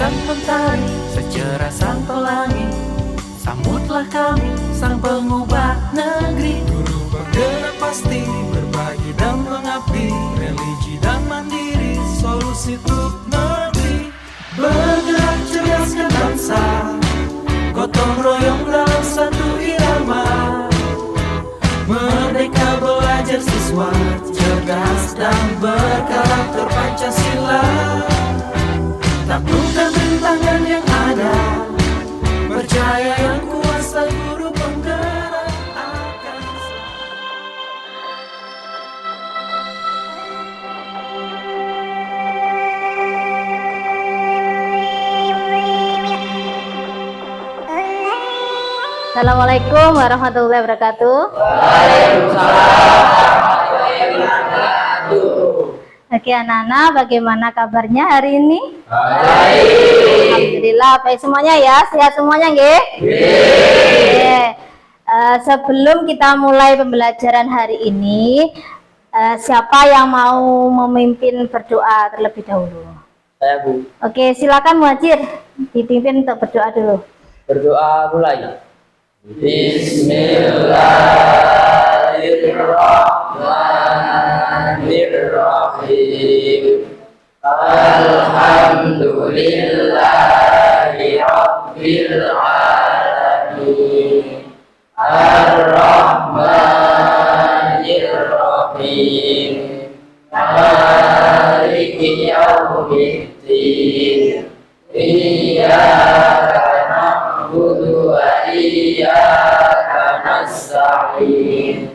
sang mentari, secerah sang pelangi. Sambutlah kami, sang pengubah negeri. Guru bergerak pasti, berbagi dan mengabdi. Religi dan mandiri, solusi untuk negeri. Bergerak cerdaskan bangsa, gotong royong dalam satu irama. Merdeka belajar siswa, cerdas dan berkarakter Pancasila. Taklukkan rintangan yang ada, percaya yang kuasa guru penggerak akan Assalamualaikum warahmatullahi wabarakatuh. Oke anak-anak, bagaimana kabarnya hari ini? Baik. Alhamdulillah, baik semuanya ya, sehat semuanya nggih? Sebelum kita mulai pembelajaran hari ini, siapa yang mau memimpin berdoa terlebih dahulu? Saya, Bu. Oke, silakan Muhajir dipimpin untuk berdoa dulu. Berdoa mulai. Bismillahirrahmanirrahim. Alhamdulillahi Rabbil Alamin. Ar-Rahmanir-Rahim. Maliki Yaumiddin. Iyyaka na'budu wa iyyaka nasta'in.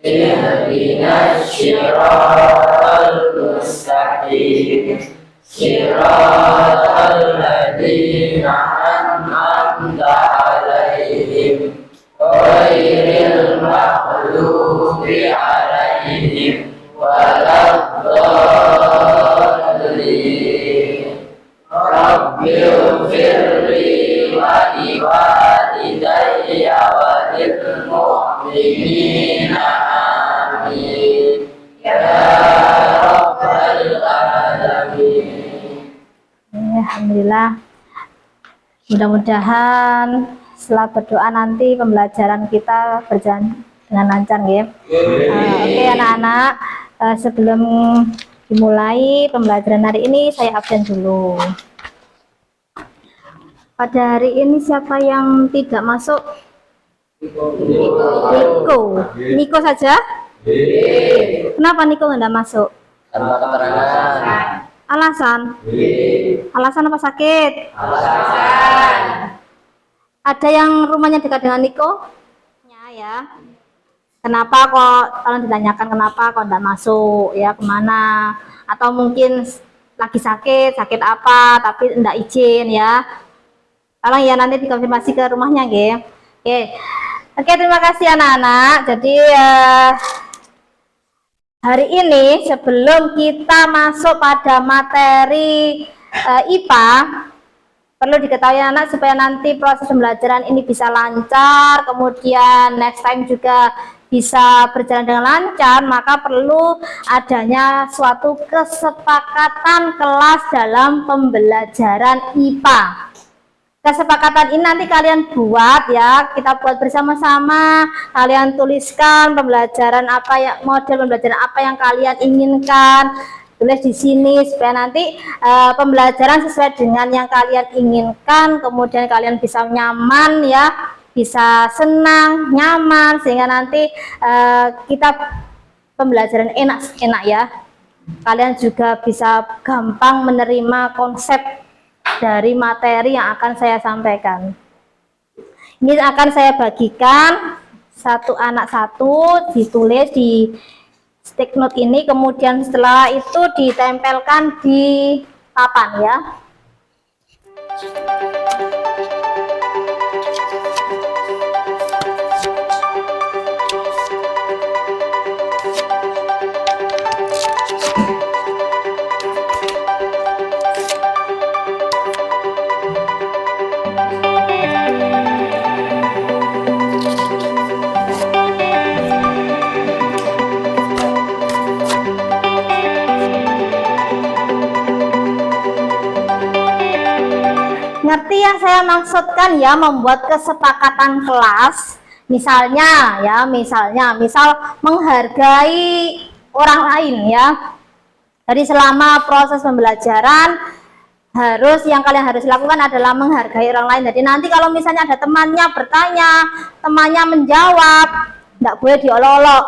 Ihdinas siratal mustaqim. Siratal ladzina an'amta 'alaihim ghairil maghdubi 'alaihim waladdallin. Rabbighfirli wa liwalidayya wa lil mu'minina amin ya rabbal alamin. Alhamdulillah. Mudah-mudahan setelah berdoa nanti pembelajaran kita berjalan dengan lancar nggih. Oke anak-anak, sebelum dimulai pembelajaran hari ini saya absen dulu. Pada hari ini siapa yang tidak masuk? Niko saja? Kenapa Niko tidak masuk? Tanpa keterangan. Alasan? Alasan apa sakit? Alasan. Ada yang rumahnya dekat dengan Niko? Ya. Kenapa kok, kalau ditanyakan kenapa kok tidak masuk, ya kemana? Atau mungkin lagi sakit apa, tapi tidak izin ya. Tolong ya nanti dikonfirmasi ke rumahnya, nggih. Oke, terima kasih anak-anak. Jadi hari ini sebelum kita masuk pada materi IPA, perlu diketahui anak supaya nanti proses pembelajaran ini bisa lancar, kemudian next time juga bisa berjalan dengan lancar, maka perlu adanya suatu kesepakatan kelas dalam pembelajaran IPA. Kesepakatan ini nanti kalian buat ya, kita buat bersama-sama. Kalian tuliskan pembelajaran apa ya, model pembelajaran apa yang kalian inginkan. Tulis di sini supaya nanti pembelajaran sesuai dengan yang kalian inginkan, kemudian kalian bisa nyaman ya, bisa senang, nyaman, sehingga nanti kita pembelajaran enak ya. Kalian juga bisa gampang menerima konsep dari materi yang akan saya sampaikan. Ini akan saya bagikan satu anak satu, ditulis di stick note ini, kemudian setelah itu ditempelkan di papan ya. ngerti yang saya maksudkan ya, membuat kesepakatan kelas. Misalnya ya, misal menghargai orang lain ya. Jadi selama proses pembelajaran yang kalian harus lakukan adalah menghargai orang lain. Jadi nanti kalau misalnya ada temannya bertanya, temannya menjawab, tidak boleh diolok-olok.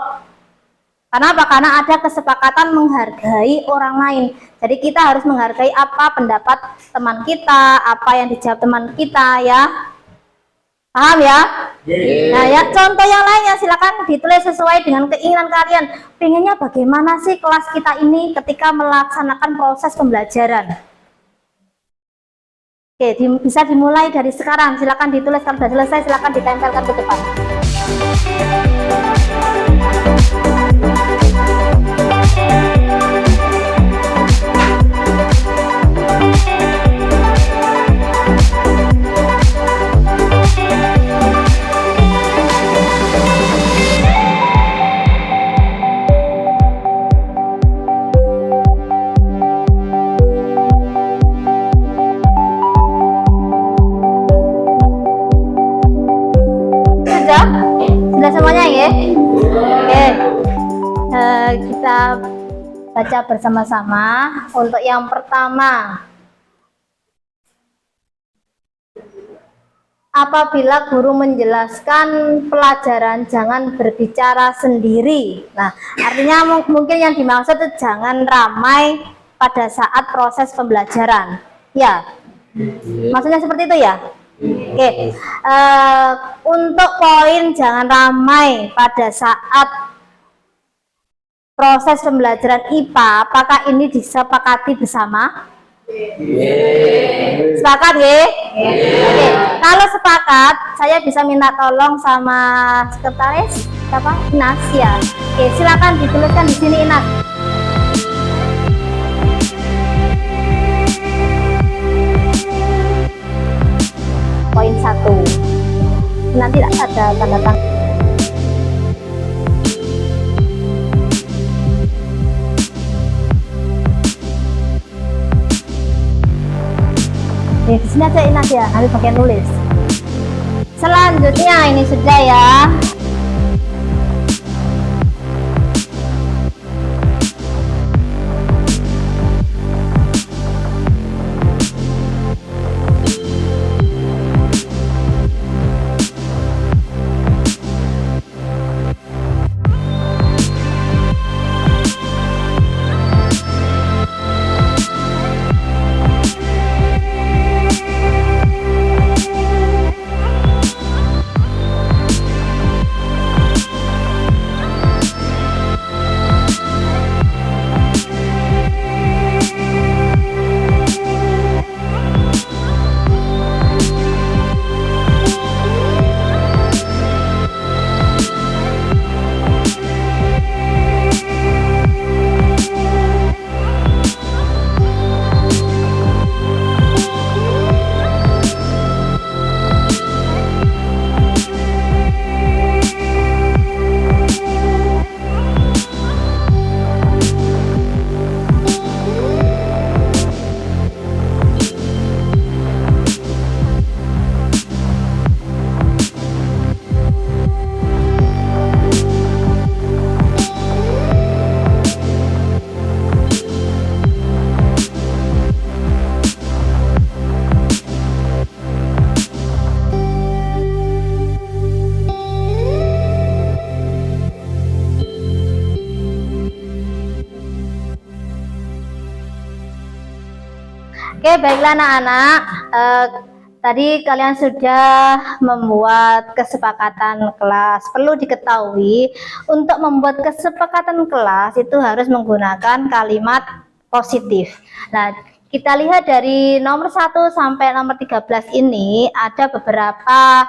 Karena apa? Karena ada kesepakatan menghargai orang lain. Jadi kita harus menghargai apa pendapat teman kita, apa yang dijawab teman kita ya. Paham ya? Nah ya, contoh yang lainnya silakan ditulis sesuai dengan keinginan kalian. Pengennya bagaimana sih kelas kita ini ketika melaksanakan proses pembelajaran? Oke, bisa dimulai dari sekarang. Silakan ditulis, kalau sudah selesai silakan ditempelkan ke depan. Sudah semuanya ya? Oke, kita baca bersama-sama. Untuk yang pertama, apabila guru menjelaskan pelajaran jangan berbicara sendiri. Nah, artinya mungkin yang dimaksud itu jangan ramai pada saat proses pembelajaran. Ya, maksudnya seperti itu ya? Oke, untuk poin jangan ramai pada saat proses pembelajaran IPA, apakah ini disepakati bersama? Sepakat ya? Oke, kalau sepakat, saya bisa minta tolong sama sekretaris, siapa? Inas ya. Oke, silakan dituliskan di sini Inas. Poin 1. Nanti ada tanda tangan. Di sini aja Inas ya, nanti bagian nulis. Selanjutnya ini sudah ya. Oke, baiklah anak-anak, tadi kalian sudah membuat kesepakatan kelas. Perlu diketahui, untuk membuat kesepakatan kelas itu harus menggunakan kalimat positif. Nah, kita lihat dari nomor 1 sampai nomor 13 ini ada beberapa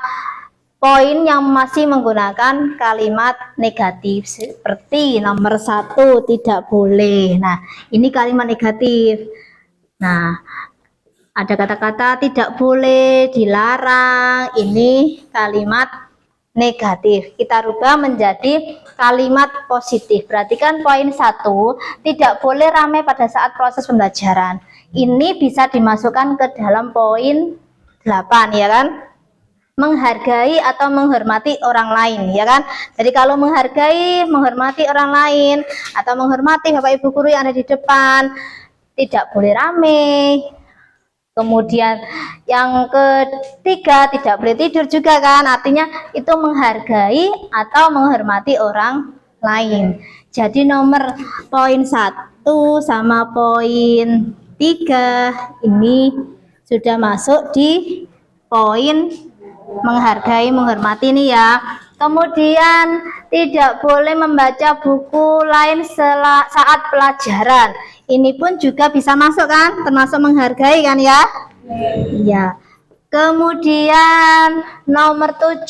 poin yang masih menggunakan kalimat negatif, seperti nomor 1 tidak boleh. Nah, ini kalimat negatif. Nah, ada kata-kata tidak boleh, dilarang, ini kalimat negatif. Kita rubah menjadi kalimat positif. Perhatikan poin 1, tidak boleh ramai pada saat proses pembelajaran. Ini bisa dimasukkan ke dalam poin 8 ya kan, menghargai atau menghormati orang lain ya kan. Jadi kalau menghargai, menghormati orang lain atau menghormati Bapak Ibu guru yang ada di depan, tidak boleh rame. Kemudian yang ketiga, tidak boleh tidur juga kan, artinya itu menghargai atau menghormati orang lain. Jadi nomor poin 1 sama poin 3 ini sudah masuk di poin menghargai, menghormati nih ya. Kemudian tidak boleh membaca buku lain saat pelajaran. Ini pun juga bisa masuk kan, termasuk menghargai kan ya? Ya. Kemudian nomor 7,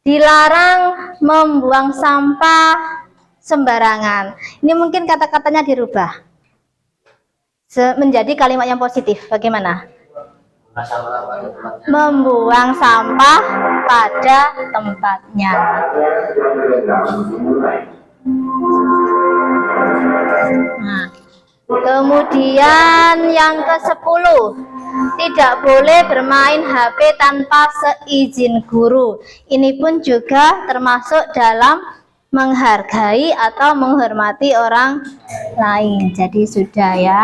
dilarang membuang sampah sembarangan. Ini mungkin kata-katanya dirubah menjadi kalimat yang positif. Bagaimana? Membuang sampah pada tempatnya. Nah, kemudian yang ke-10, tidak boleh bermain HP tanpa seizin guru. Ini pun juga termasuk dalam menghargai atau menghormati orang lain. Jadi sudah ya.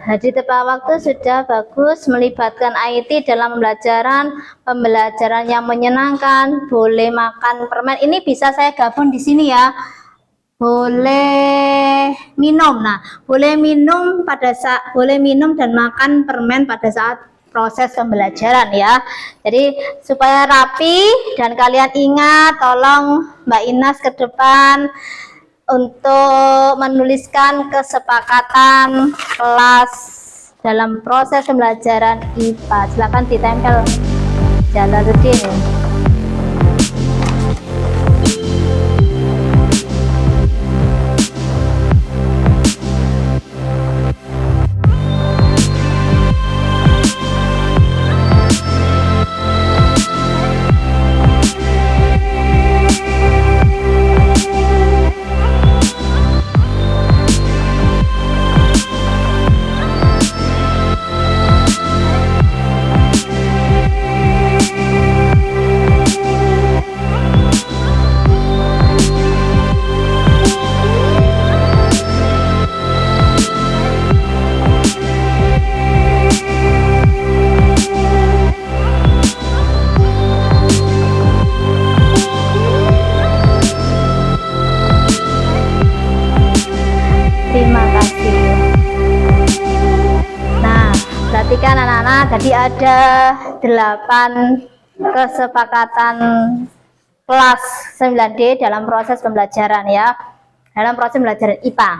Jadi tepat waktu sudah bagus, melibatkan IT dalam pembelajaran yang menyenangkan, boleh makan permen. Ini bisa saya gabung di sini ya. Boleh minum. Nah, boleh minum dan makan permen pada saat proses pembelajaran ya. Jadi supaya rapi dan kalian ingat, tolong Mbak Inas ke depan untuk menuliskan kesepakatan kelas dalam proses pembelajaran IPA. Silakan ditempel Jalaluddin. Perhatikan anak-anak, tadi ada 8 kesepakatan kelas 9D dalam proses pembelajaran ya, dalam proses pembelajaran IPA.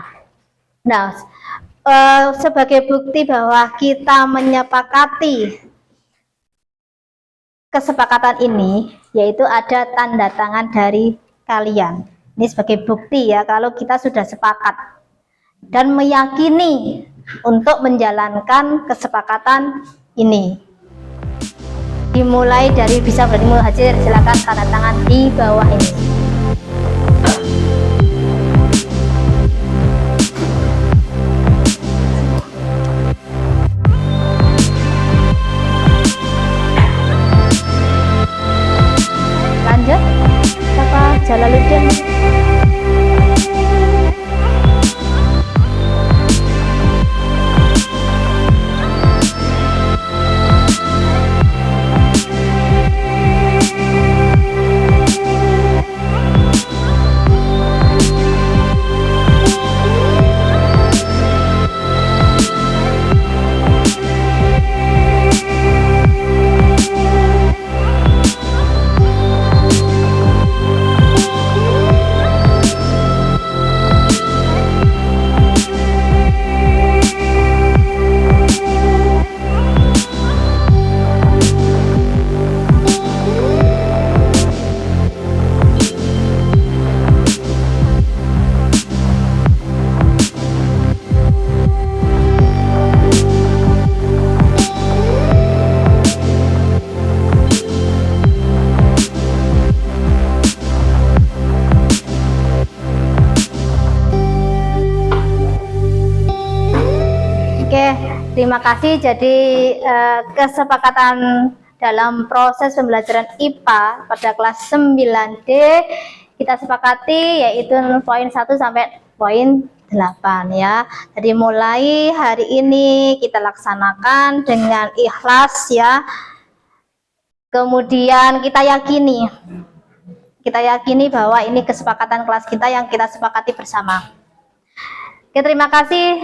Nah, sebagai bukti bahwa kita menyepakati kesepakatan ini, yaitu ada tanda tangan dari kalian. Ini sebagai bukti ya kalau kita sudah sepakat dan meyakini untuk menjalankan kesepakatan ini. Dimulai dari bisa berarti muhajir, silakan tanda tangan di bawah ini. Lanjut, siapa? Jalaluddin. terima kasih. Jadi kesepakatan dalam proses pembelajaran IPA pada kelas 9D kita sepakati yaitu poin 1 sampai poin 8 ya. Jadi mulai hari ini kita laksanakan dengan ikhlas ya. Kemudian kita yakini bahwa ini kesepakatan kelas kita yang kita sepakati bersama. Oke, terima kasih.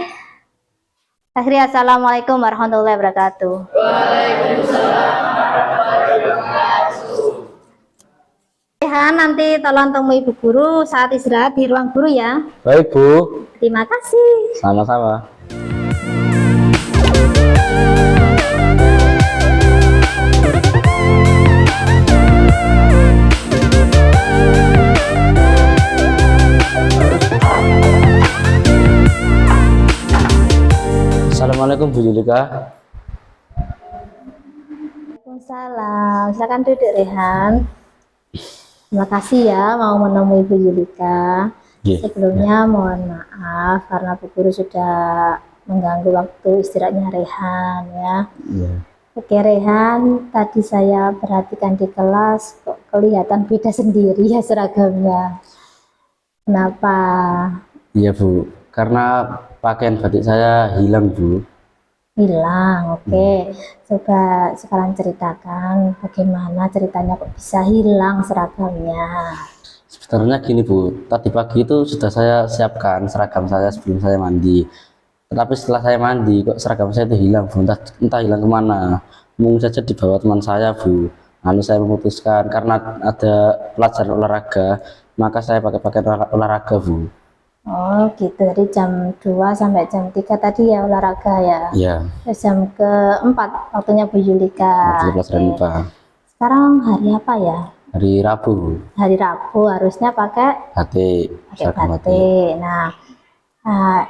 Akhirnya, assalamualaikum warahmatullahi wabarakatuh. Nanti tolong temui ibu guru saat istirahat di ruang guru ya. Baik Bu. Terima kasih. Sama-sama. Assalamualaikum Bu Julika. Waalaikumsalam. Silakan duduk Rehan. Terima kasih ya mau menemui Bu Julika. Sebelumnya mohon maaf karena Bu Guru sudah mengganggu waktu istirahatnya Rehan ya. Oke Rehan, tadi saya perhatikan di kelas kok kelihatan beda sendiri ya seragamnya. Kenapa? Iya Bu, karena pakaian batik saya hilang Bu. Hilang, oke. Coba sekarang ceritakan bagaimana ceritanya kok bisa hilang seragamnya. Sebenarnya gini Bu, tadi pagi itu sudah saya siapkan seragam saya sebelum saya mandi. Tetapi setelah saya mandi kok seragam saya itu hilang Bu, entah hilang kemana. Mungkin saja dibawa teman saya Bu. Lalu saya memutuskan karena ada pelajaran olahraga, maka saya pakai pakaian olahraga Bu. Oh gitu, dari jam 2 sampai jam 3 tadi ya olahraga ya? Iya. Terus jam ke-4 waktunya Bu Julika. Waktu pelajaran IPA. Sekarang hari apa ya? Hari Rabu Bu. Hari Rabu harusnya pakai Batik. batik. Nah,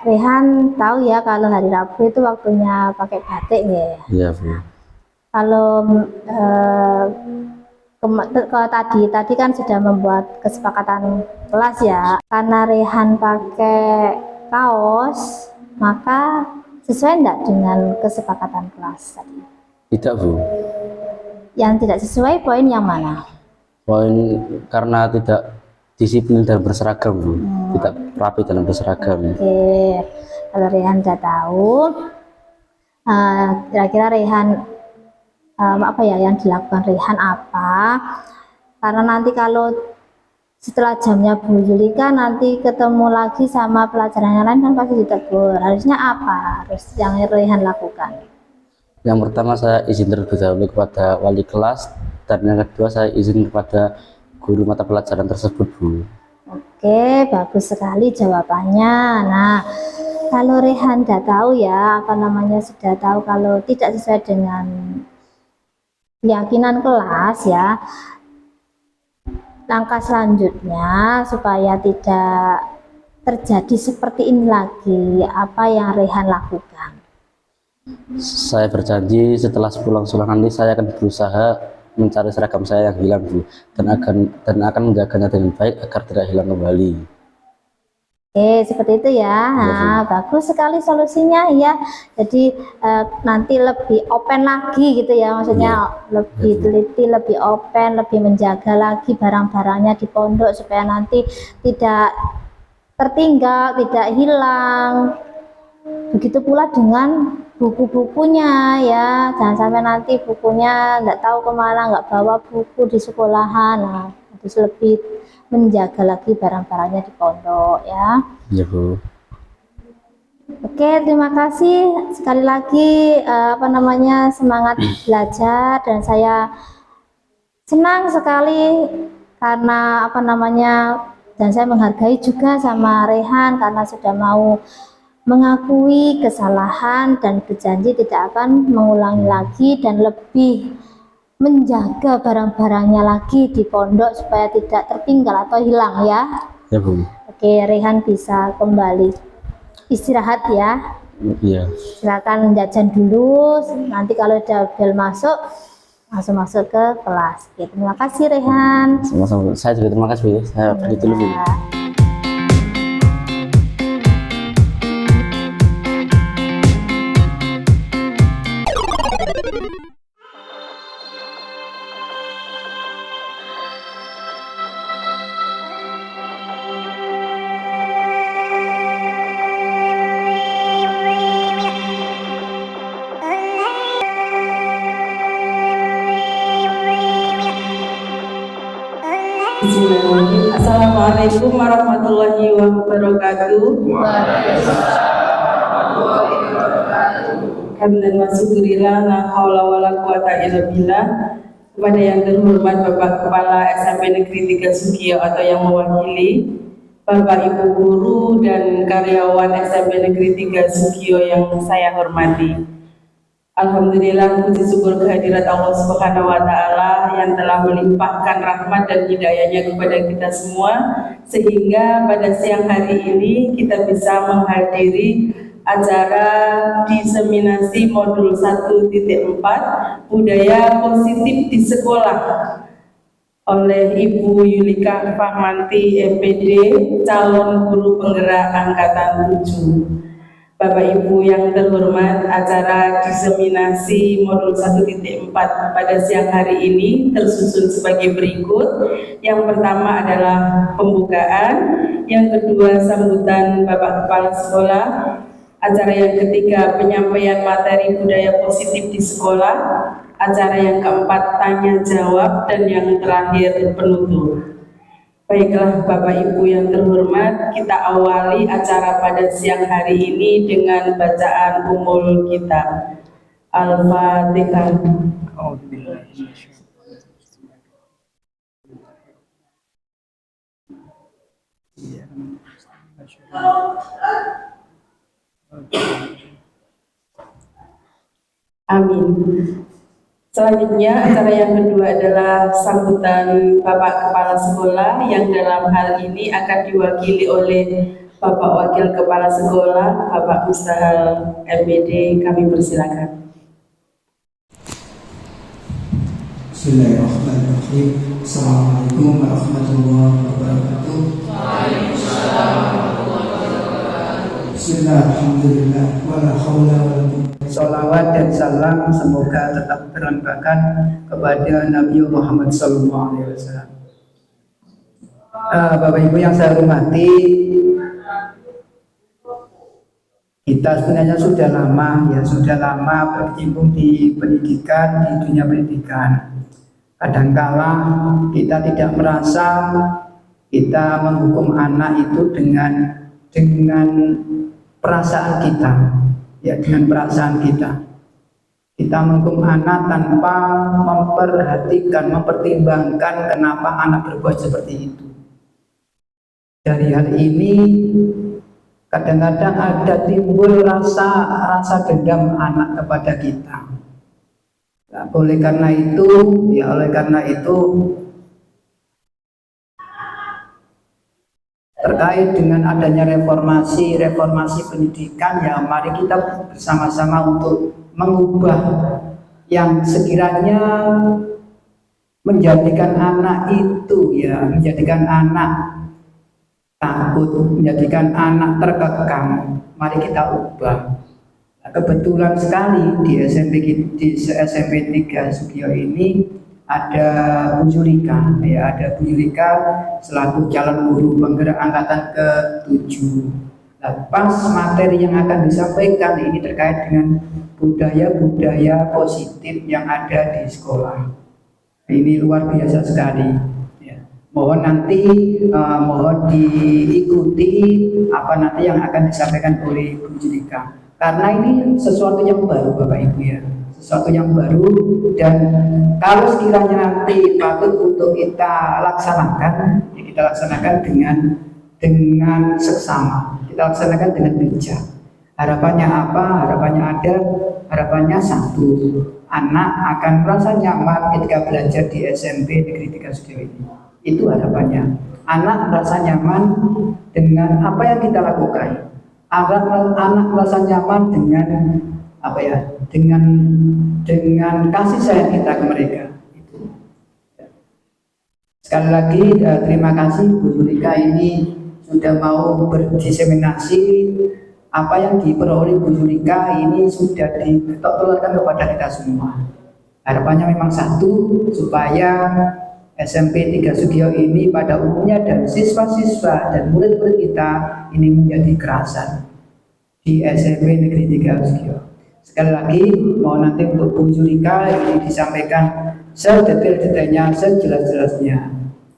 Rehan tahu ya kalau hari Rabu itu waktunya pakai batik ya? Iya Bu. Kalau tadi kan sudah membuat kesepakatan kelas ya, karena Rehan pakai kaos maka sesuai enggak dengan kesepakatan kelas tadi? Tidak Bu. Yang tidak sesuai poin yang mana? Poin karena tidak disiplin dan berseragam Bu. Tidak rapi dalam berseragam. Oke, kalau Rehan sudah tahu, kira-kira Rehan apa ya yang dilakukan Rehan apa? Karena nanti kalau setelah jamnya Bu Julika nanti ketemu lagi sama pelajaran yang lain kan pasti ditegur. Harusnya apa? Harus yang Rehan lakukan. Yang pertama saya izin terlebih dahulu kepada wali kelas, dan yang kedua saya izin kepada guru mata pelajaran tersebut Bu. Oke, bagus sekali jawabannya. Nah, kalau Rehan sudah tahu ya, sudah tahu kalau tidak sesuai dengan keyakinan kelas ya, langkah selanjutnya supaya tidak terjadi seperti ini lagi, apa yang Rehan lakukan? Saya berjanji setelah pulang sekolah nanti saya akan berusaha mencari seragam saya yang hilang Bu, dan akan menjaganya dengan baik agar tidak hilang kembali. Oke, seperti itu ya. Nah, bagus sekali solusinya ya. Jadi nanti lebih open lagi gitu ya, maksudnya lebih teliti, lebih open, lebih menjaga lagi barang-barangnya di pondok supaya nanti tidak tertinggal, tidak hilang. Begitu pula dengan buku-bukunya ya, jangan sampai nanti bukunya nggak tahu kemana, nggak bawa buku di sekolahan. Nah, harus lebih menjaga lagi barang-barangnya di pondok ya. Iya Bu. Oke, terima kasih sekali lagi semangat belajar, dan saya senang sekali karena dan saya menghargai juga sama Rehan karena sudah mau mengakui kesalahan dan berjanji tidak akan mengulangi lagi dan lebih menjaga barang-barangnya lagi di pondok supaya tidak tertinggal atau hilang ya. Ya Bu. Oke, Rehan bisa kembali istirahat ya. Iya. Silakan jajan dulu, nanti kalau udah bel masuk langsung masuk ke kelas. Oke, terima kasih Rehan. Sama-sama. Saya juga terima kasih Bu. Saya pergi dulu Bu. Bismillahirrahmanirrahim. Assalamualaikum warahmatullahi wabarakatuh. Hamdan wa syukurillah, la haula wala quwata illa billah. Kepada yang terhormat Bapak Kepala SMP Negeri 3 Sugio atau yang mewakili, Bapak Ibu guru dan karyawan SMP Negeri 3 Sugio yang saya hormati. Alhamdulillah, puji syukur kehadirat Allah Subhanahu wa Ta'ala yang telah melimpahkan rahmat dan hidayahnya kepada kita semua, sehingga pada siang hari ini kita bisa menghadiri acara diseminasi modul 1.4 budaya positif di sekolah oleh Ibu Yulika Fahmanti MPD, calon guru penggerak angkatan 7. Bapak Ibu yang terhormat, acara diseminasi modul 1.4 pada siang hari ini tersusun sebagai berikut. Yang pertama adalah pembukaan, yang kedua sambutan Bapak Kepala Sekolah, acara yang ketiga penyampaian materi budaya positif di sekolah, acara yang keempat tanya jawab, dan yang terakhir penutup. Baiklah Bapak Ibu yang terhormat, kita awali acara pada siang hari ini dengan bacaan umul kita. Al-Fatihah. Amin. Selanjutnya, acara yang kedua adalah sambutan Bapak Kepala Sekolah yang dalam hal ini akan diwakili oleh Bapak Wakil Kepala Sekolah, Bapak Mustahal MPD. Kami persilakan. Bismillahirrahmanirrahim. Assalamualaikum warahmatullahi wabarakatuh. Bismillah, alhamdulillah, wala hawla wala quwwata. Salawat dan salam semoga tetap terlimpahkan kepada Nabi Muhammad SAW. Bapak Ibu yang saya hormati, kita sebenarnya sudah lama berkecimpung di pendidikan, di dunia pendidikan. Kadangkala kita tidak merasa kita menghukum anak itu dengan perasaan kita, ya, dengan perasaan kita. Kita menghukum anak tanpa mempertimbangkan kenapa anak berbuat seperti itu. Dari hal ini kadang-kadang ada timbul rasa dendam anak kepada kita. Nah, oleh karena itu terkait dengan adanya reformasi pendidikan, ya mari kita bersama-sama untuk mengubah yang sekiranya menjadikan anak itu, ya, menjadikan anak takut, menjadikan anak terkekang. Mari kita ubah. Nah, kebetulan sekali di SMP 3 Sugio ini ada Bu Yulika, ya, ada Bu Yulika selaku calon guru penggerak angkatan ke-7. Nah, pas materi yang akan disampaikan ini terkait dengan budaya positif yang ada di sekolah. Ini luar biasa sekali. Ya. Mohon diikuti apa nanti yang akan disampaikan oleh Bu Yulika. Karena ini sesuatu yang baru, Bapak Ibu, ya. Sesuatu yang baru, dan kalau sekiranya nanti patut untuk kita laksanakan, ya kita laksanakan dengan seksama, kita laksanakan dengan bijak. Harapannya apa? Harapannya satu, anak akan merasa nyaman ketika belajar di SMP Negeri 3 Sugio ini. Itu harapannya. Anak merasa nyaman dengan apa yang kita lakukan. Anak merasa nyaman dengan dengan kasih sayang kita ke mereka. Sekali lagi terima kasih Bu Yulika ini sudah mau berdiseminasi. Apa yang diperoleh Bu Yulika ini sudah ditularkan kepada kita semua. Harapannya memang satu, supaya SMP 3 Sugio ini pada umumnya dan siswa-siswa dan murid-murid kita ini menjadi kerasan di SMP Negeri 3 Sugio. Sekali lagi, mau nanti untuk Bu Yulika ini disampaikan sedetail-detailnya, sejelas-jelasnya.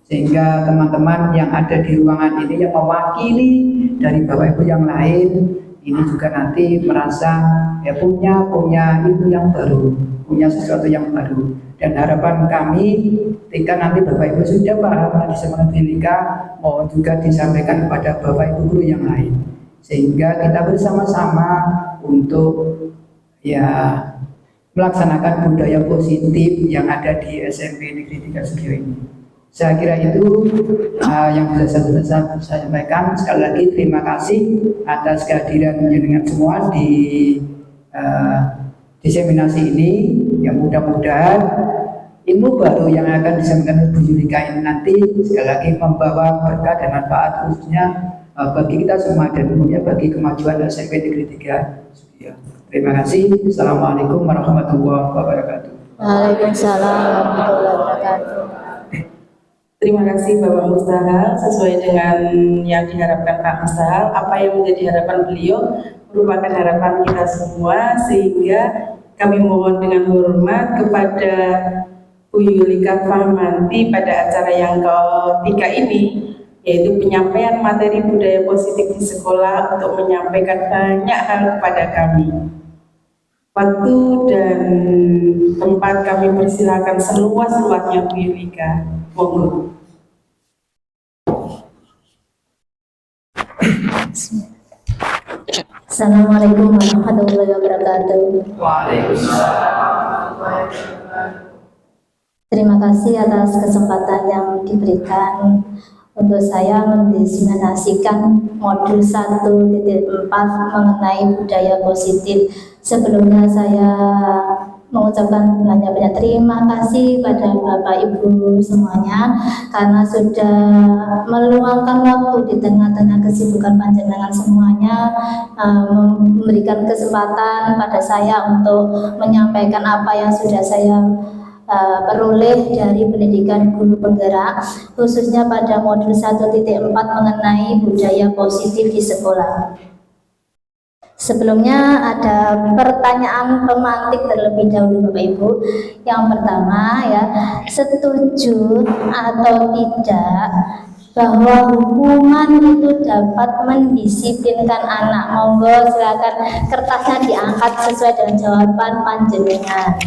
sehingga teman-teman yang ada di ruangan ini yang mewakili dari Bapak Ibu yang lain ini juga nanti merasa ya punya ilmu yang baru, punya sesuatu yang baru. Dan harapan kami ketika nanti Bapak Ibu sudah paham di Semangat Delika, mohon juga disampaikan kepada Bapak Ibu guru yang lain, sehingga kita bersama-sama untuk ya melaksanakan budaya positif yang ada di SMP Negeri 3 Sugiyo ini. Saya kira itu yang bisa saya sampaikan. Sekali lagi terima kasih atas kehadiran jenengan semua di diseminasi ini. Yang mudah-mudahan ilmu baru yang akan disampaikan Bu Yulika ini nanti sekali lagi membawa berkah dan manfaat khususnya bagi kita semua dan umumnya bagi kemajuan SMP Negeri 3 Sugiyo. Terima kasih. Assalamualaikum warahmatullahi wabarakatuh. Waalaikumsalam warahmatullahi wabarakatuh. Terima kasih Bapak Mustahal. Sesuai dengan yang diharapkan Pak Mustahal, apa yang menjadi harapan beliau merupakan harapan kita semua, sehingga kami mohon dengan hormat kepada Bu Yulika Fahmanti pada acara yang ketiga ini, yaitu penyampaian materi budaya positif di sekolah untuk menyampaikan banyak hal kepada kami. Waktu dan tempat kami persilakan seluas-luasnya Bu Yulika. Monggo. Assalamualaikum warahmatullahi wabarakatuh. Terima kasih atas kesempatan yang diberikan untuk saya mendiseminasikan modul 1.4 mengenai budaya positif. Sebelumnya saya mengucapkan banyak-banyak terima kasih pada Bapak Ibu semuanya karena sudah meluangkan waktu di tengah-tengah kesibukan panjenengan semuanya, memberikan kesempatan pada saya untuk menyampaikan apa yang sudah saya peroleh dari pendidikan guru penggerak, khususnya pada modul 1.4 mengenai budaya positif di sekolah. Sebelumnya ada pertanyaan pemantik terlebih dahulu Bapak Ibu. Yang pertama ya, setuju atau tidak bahwa hukuman itu dapat mendisiplinkan anak? Monggo silakan kertasnya diangkat sesuai dengan jawaban panjenengan.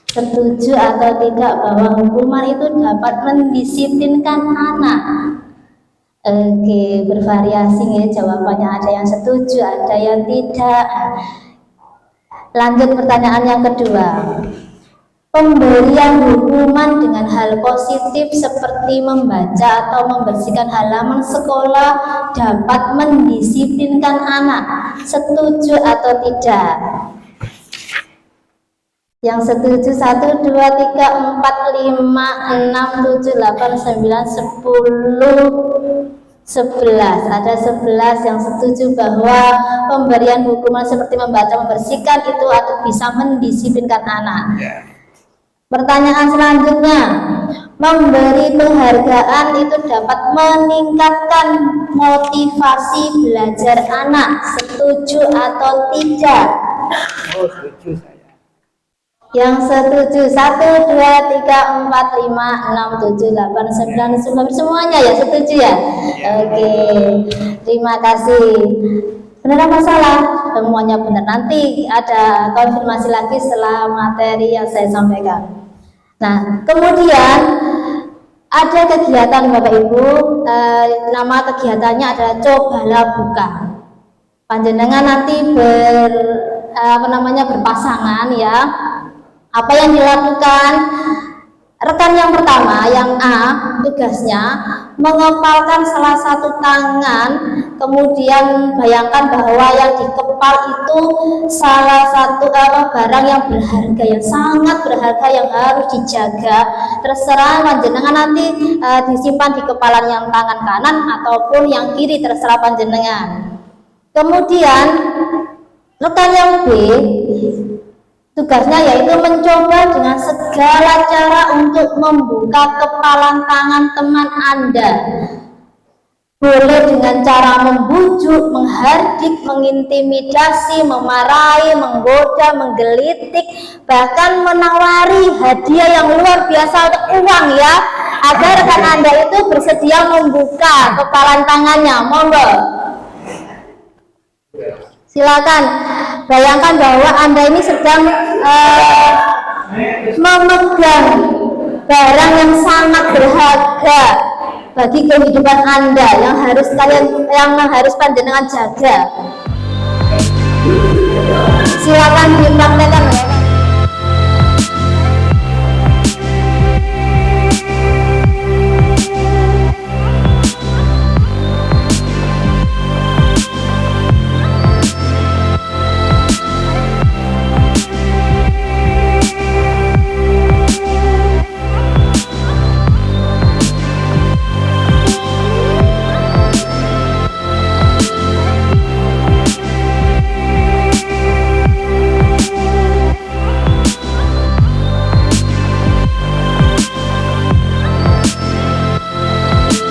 Setuju atau tidak bahwa hukuman itu dapat mendisiplinkan anak? Oke, bervariasi ya jawabannya, ada yang setuju, ada yang tidak. Lanjut pertanyaan yang kedua. Pemberian hukuman dengan hal positif seperti membaca atau membersihkan halaman sekolah dapat mendisiplinkan anak. Setuju atau tidak? Yang setuju 1, 2, 3, 4, 5, 6, 7, 8, 9, 10, 11. Ada 11 yang setuju bahwa pemberian hukuman seperti membaca, membersihkan itu atau bisa mendisiplinkan anak. Pertanyaan selanjutnya, memberi penghargaan itu dapat meningkatkan motivasi belajar anak. Setuju atau tidak? Oh, setuju saya. Yang setuju 1, 2, 3, 4, 5, 6, 7, 8, 9, 10. Semuanya ya setuju ya? Oke, terima kasih. Benar apa salah? Semuanya benar. Nanti ada konfirmasi lagi setelah materi yang saya sampaikan. Nah, kemudian ada kegiatan Bapak Ibu, nama kegiatannya adalah Cobalah Buka. Panjenengan nanti berpasangan ya. Apa yang dilakukan? Rekan yang pertama, yang A, tugasnya mengepalkan salah satu tangan, kemudian bayangkan bahwa yang dikepal itu salah satu barang yang berharga, yang sangat berharga, yang harus dijaga. Terserah panjenengan nanti disimpan di kepalan yang tangan kanan ataupun yang kiri, terserah panjenengan. Kemudian rekan yang B, tugasnya yaitu mencoba dengan segala cara untuk membuka kepalan tangan teman Anda. Boleh dengan cara membujuk, menghardik, mengintimidasi, memarahi, menggoda, menggelitik, bahkan menawari hadiah yang luar biasa untuk uang ya. agar rekan Anda itu bersedia membuka kepalan tangannya. Monggo. Silakan. Bayangkan bahwa Anda ini sedang memegang barang yang sangat berharga bagi kehidupan Anda yang harus panjenengan jaga. Silakan dipraktekkan ya.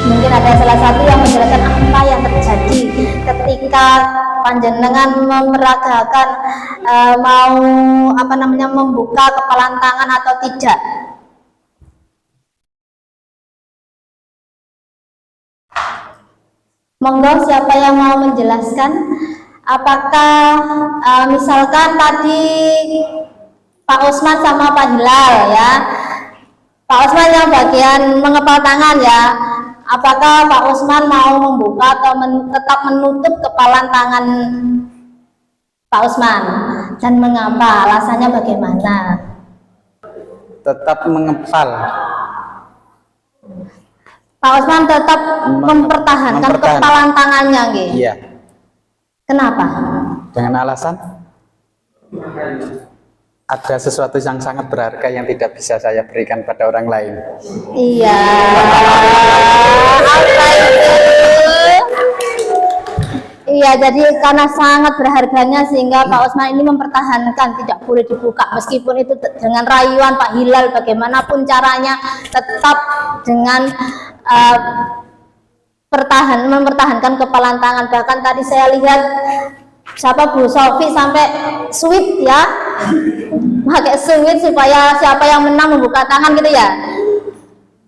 Mungkin ada salah satu yang menjelaskan apa yang terjadi ketika panjenengan memeragakan mau membuka kepalan tangan atau tidak. Monggo, siapa yang mau menjelaskan? Apakah misalkan tadi Pak Usman sama Pak Hilal ya, Pak Usman yang bagian mengepal tangan ya, apakah Pak Usman mau membuka atau tetap menutup kepalan tangan Pak Usman, dan mengapa, alasannya bagaimana? Tetap mengepal. Pak Usman tetap mempertahankan kepalan tangannya, nggih. Iya. Kenapa? Dengan alasan ada sesuatu yang sangat berharga yang tidak bisa saya berikan pada orang lain. Iya. Apa itu? Iya, jadi karena sangat berharganya sehingga Pak Usman ini mempertahankan tidak boleh dibuka, meskipun itu dengan rayuan Pak Hilal bagaimanapun caranya tetap dengan mempertahankan kepalan tangan. Bahkan tadi saya lihat siapa Bu Sofi sampai sweet ya, pakai sweet supaya siapa yang menang membuka tangan gitu ya.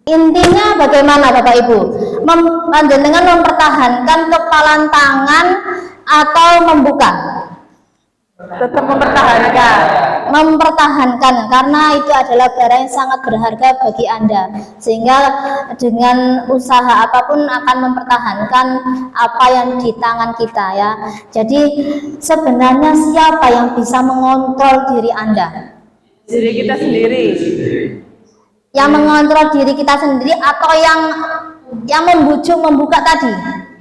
Intinya bagaimana Bapak Ibu? Panjenengan mempertahankan kepalan tangan atau membuka? Tetap mempertahankan karena itu adalah barang yang sangat berharga bagi Anda, sehingga dengan usaha apapun akan mempertahankan apa yang di tangan kita ya. Jadi sebenarnya siapa yang bisa mengontrol diri Anda? Diri kita sendiri. Yang mengontrol diri kita sendiri atau yang membujuk membuka tadi?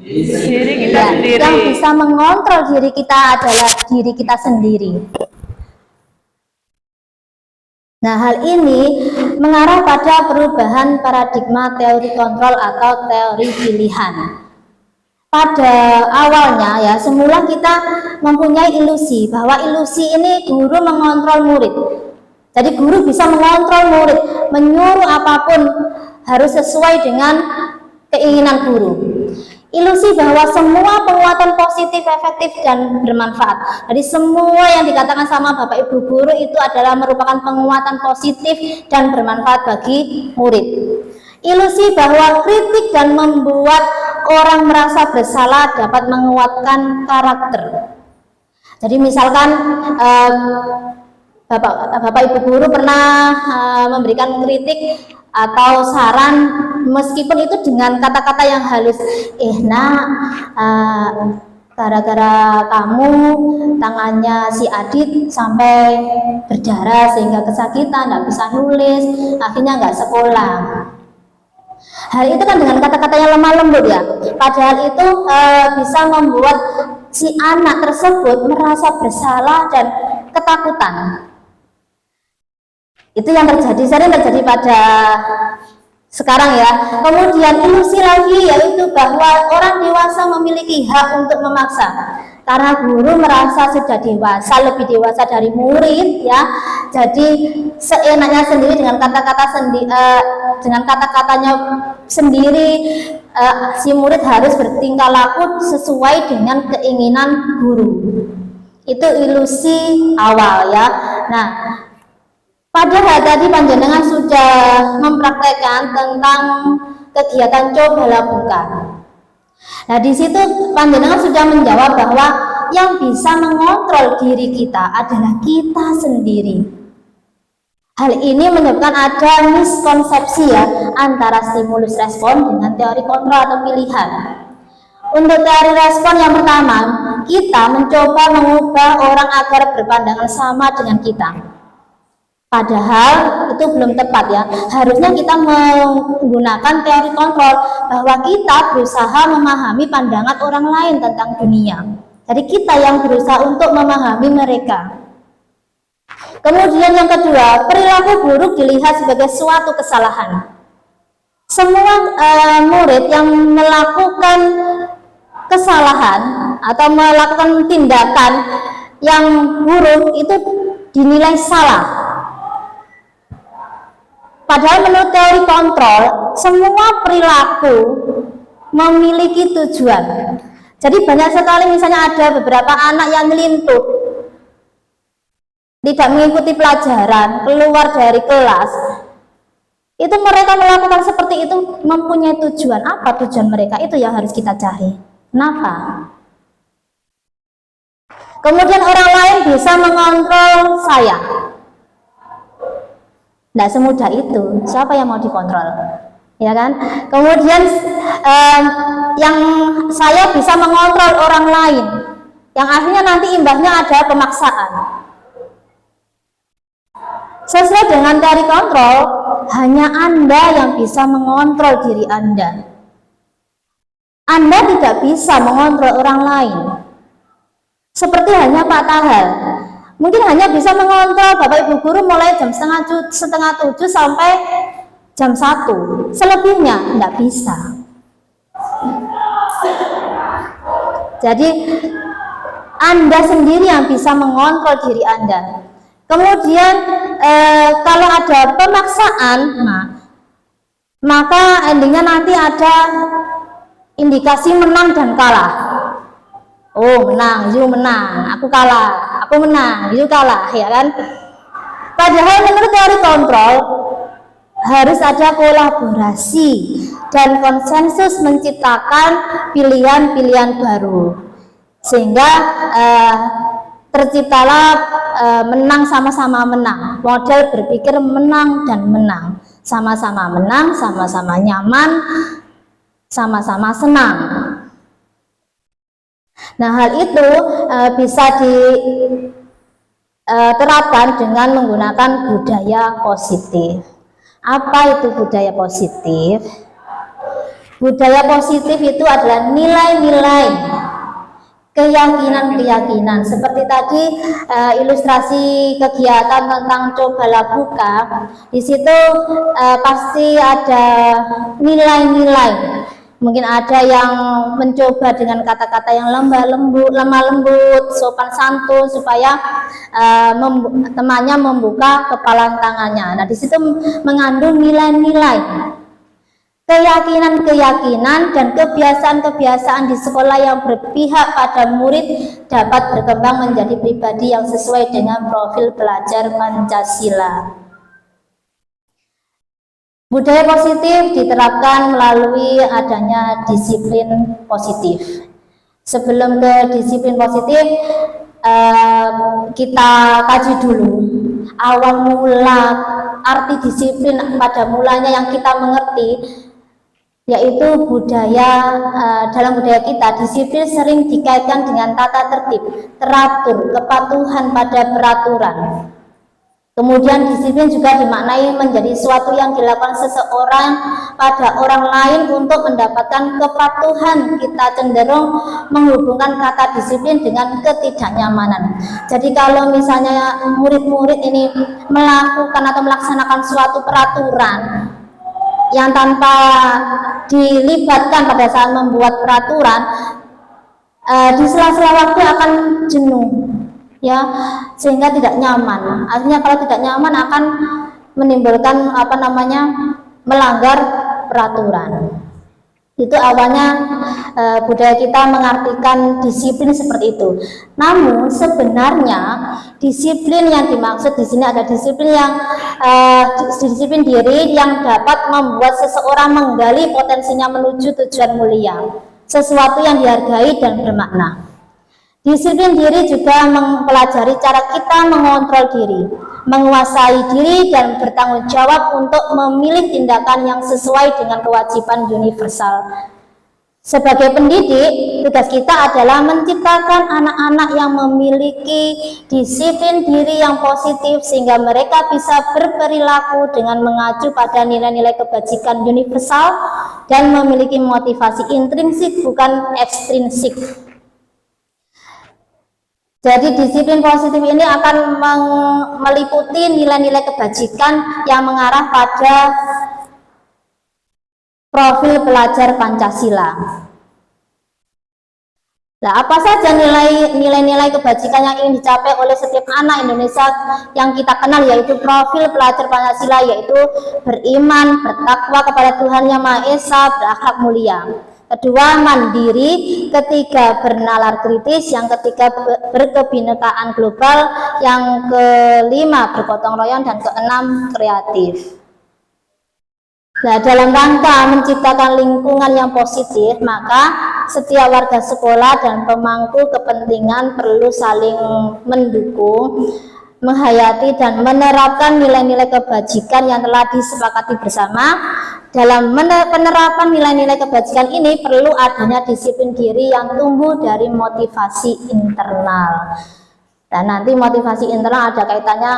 Diri kita Ya, sendiri. yang bisa mengontrol diri kita adalah diri kita sendiri. Nah, hal ini mengarah pada perubahan paradigma teori kontrol atau teori pilihan. Pada awalnya ya, semula kita mempunyai ilusi bahwa ilusi ini guru mengontrol murid. Jadi guru bisa mengontrol murid, menyuruh apapun harus sesuai dengan keinginan guru. Ilusi bahwa semua penguatan positif, efektif, dan bermanfaat. Jadi semua yang dikatakan sama Bapak Ibu guru itu adalah merupakan penguatan positif dan bermanfaat bagi murid. Ilusi bahwa kritik dan membuat orang merasa bersalah dapat menguatkan karakter. Jadi misalkan Bapak Ibu guru pernah memberikan kritik atau saran, meskipun itu dengan kata-kata yang halus, nak, gara-gara kamu tangannya si Adit sampai berdarah sehingga kesakitan, nggak bisa nulis, akhirnya nggak sekolah. Hal itu kan dengan kata-kata yang lemah lembut ya, padahal itu bisa membuat si anak tersebut merasa bersalah dan ketakutan. Itu yang sering terjadi pada sekarang ya. Kemudian ilusi lagi yaitu bahwa orang dewasa memiliki hak untuk memaksa karena guru merasa sudah dewasa, lebih dewasa dari murid ya. Jadi seenaknya sendiri dengan kata-katanya sendiri, si murid harus bertingkah laku sesuai dengan keinginan guru. Itu ilusi awal ya. Nah, Padahal tadi panjenengan sudah mempraktekkan tentang kegiatan coba lakukan. Nah, di situ panjenengan sudah menjawab bahwa yang bisa mengontrol diri kita adalah kita sendiri. Hal ini menyebabkan ada miskonsepsi ya antara stimulus respon dengan teori kontrol atau pilihan. Untuk teori respon yang pertama, kita mencoba mengubah orang agar berpandangan sama dengan kita. Padahal itu belum tepat ya. Harusnya kita menggunakan teori kontrol bahwa kita berusaha memahami pandangan orang lain tentang dunia. Jadi kita yang berusaha untuk memahami mereka. Kemudian yang kedua, perilaku buruk dilihat sebagai suatu kesalahan. Semua murid yang melakukan kesalahan atau melakukan tindakan yang buruk itu dinilai salah. Padahal menurut teori kontrol, semua perilaku memiliki tujuan. Jadi banyak sekali misalnya ada beberapa anak yang nyelintut, tidak mengikuti pelajaran, keluar dari kelas. Itu mereka melakukan seperti itu mempunyai tujuan. Apa tujuan mereka? Itu yang harus kita cari. Kenapa? Kemudian orang lain bisa mengontrol saya. Tidak semudah itu. Siapa yang mau dikontrol? Ya kan? Kemudian yang saya bisa mengontrol orang lain. Yang akhirnya nanti imbasnya ada pemaksaan. Sesuai dengan teori kontrol, hanya Anda yang bisa mengontrol diri Anda. Anda tidak bisa mengontrol orang lain. Seperti hanya Pak Tahal, mungkin hanya bisa mengontrol Bapak Ibu guru mulai jam setengah 7 sampai jam 1. Selebihnya tidak bisa. Jadi Anda sendiri yang bisa mengontrol diri Anda. Kemudian kalau ada pemaksaan, maka endingnya nanti ada indikasi menang dan kalah. Oh, menang, you menang, aku kalah, aku menang, you kalah, ya kan? Padahal menurut teori kontrol harus ada kolaborasi dan konsensus menciptakan pilihan-pilihan baru, sehingga terciptalah menang sama-sama menang, model berpikir menang dan menang, sama-sama menang, sama-sama nyaman, sama-sama senang. Nah, hal itu bisa diterapkan dengan menggunakan budaya positif. Apa itu budaya positif? Budaya positif itu adalah nilai-nilai, keyakinan-keyakinan. Seperti tadi ilustrasi kegiatan tentang coba lakuka, di situ pasti ada nilai-nilai. Mungkin ada yang mencoba dengan kata-kata yang lemah lembut, sopan santun, supaya temannya membuka kepalan tangannya. Nah, di situ mengandung nilai-nilai, keyakinan-keyakinan dan kebiasaan-kebiasaan di sekolah yang berpihak pada murid dapat berkembang menjadi pribadi yang sesuai dengan profil pelajar Pancasila. Budaya positif diterapkan melalui adanya disiplin positif. Sebelum ke disiplin positif, kita kaji dulu awal mula arti disiplin pada mulanya yang kita mengerti, yaitu budaya. Dalam budaya kita, disiplin sering dikaitkan dengan tata tertib, teratur, kepatuhan pada peraturan. Kemudian disiplin juga dimaknai menjadi suatu yang dilakukan seseorang pada orang lain untuk mendapatkan kepatuhan. Kita cenderung menghubungkan kata disiplin dengan ketidaknyamanan. Jadi kalau misalnya murid-murid ini melakukan atau melaksanakan suatu peraturan yang tanpa dilibatkan pada saat membuat peraturan, di sela-sela waktu akan jenuh, ya, sehingga tidak nyaman. Artinya kalau tidak nyaman akan menimbulkan melanggar peraturan. Itu awalnya budaya kita mengartikan disiplin seperti itu. Namun sebenarnya disiplin yang dimaksud di sini ada disiplin yang disiplin diri yang dapat membuat seseorang menggali potensinya menuju tujuan mulia, sesuatu yang dihargai dan bermakna. Disiplin diri juga mempelajari cara kita mengontrol diri, menguasai diri dan bertanggung jawab untuk memilih tindakan yang sesuai dengan kewajiban universal. Sebagai pendidik, tugas kita adalah menciptakan anak-anak yang memiliki disiplin diri yang positif sehingga mereka bisa berperilaku dengan mengacu pada nilai-nilai kebajikan universal dan memiliki motivasi intrinsik bukan ekstrinsik. Jadi disiplin positif ini akan meliputi nilai-nilai kebajikan yang mengarah pada profil pelajar Pancasila. Nah, apa saja nilai-nilai kebajikan yang ingin dicapai oleh setiap anak Indonesia yang kita kenal, yaitu profil pelajar Pancasila, yaitu beriman, bertakwa kepada Tuhan Yang Maha Esa, berakhlak mulia. Kedua, mandiri. Ketiga, bernalar kritis. Yang ketiga, berkebinekaan global. Yang kelima, bergotong royong. Dan keenam, kreatif. Nah, dalam rangka menciptakan lingkungan yang positif, maka setiap warga sekolah dan pemangku kepentingan perlu saling mendukung, menghayati dan menerapkan nilai-nilai kebajikan yang telah disepakati bersama. Dalam penerapan nilai-nilai kebajikan ini perlu adanya disiplin diri yang tumbuh dari motivasi internal. Dan nanti motivasi internal ada kaitannya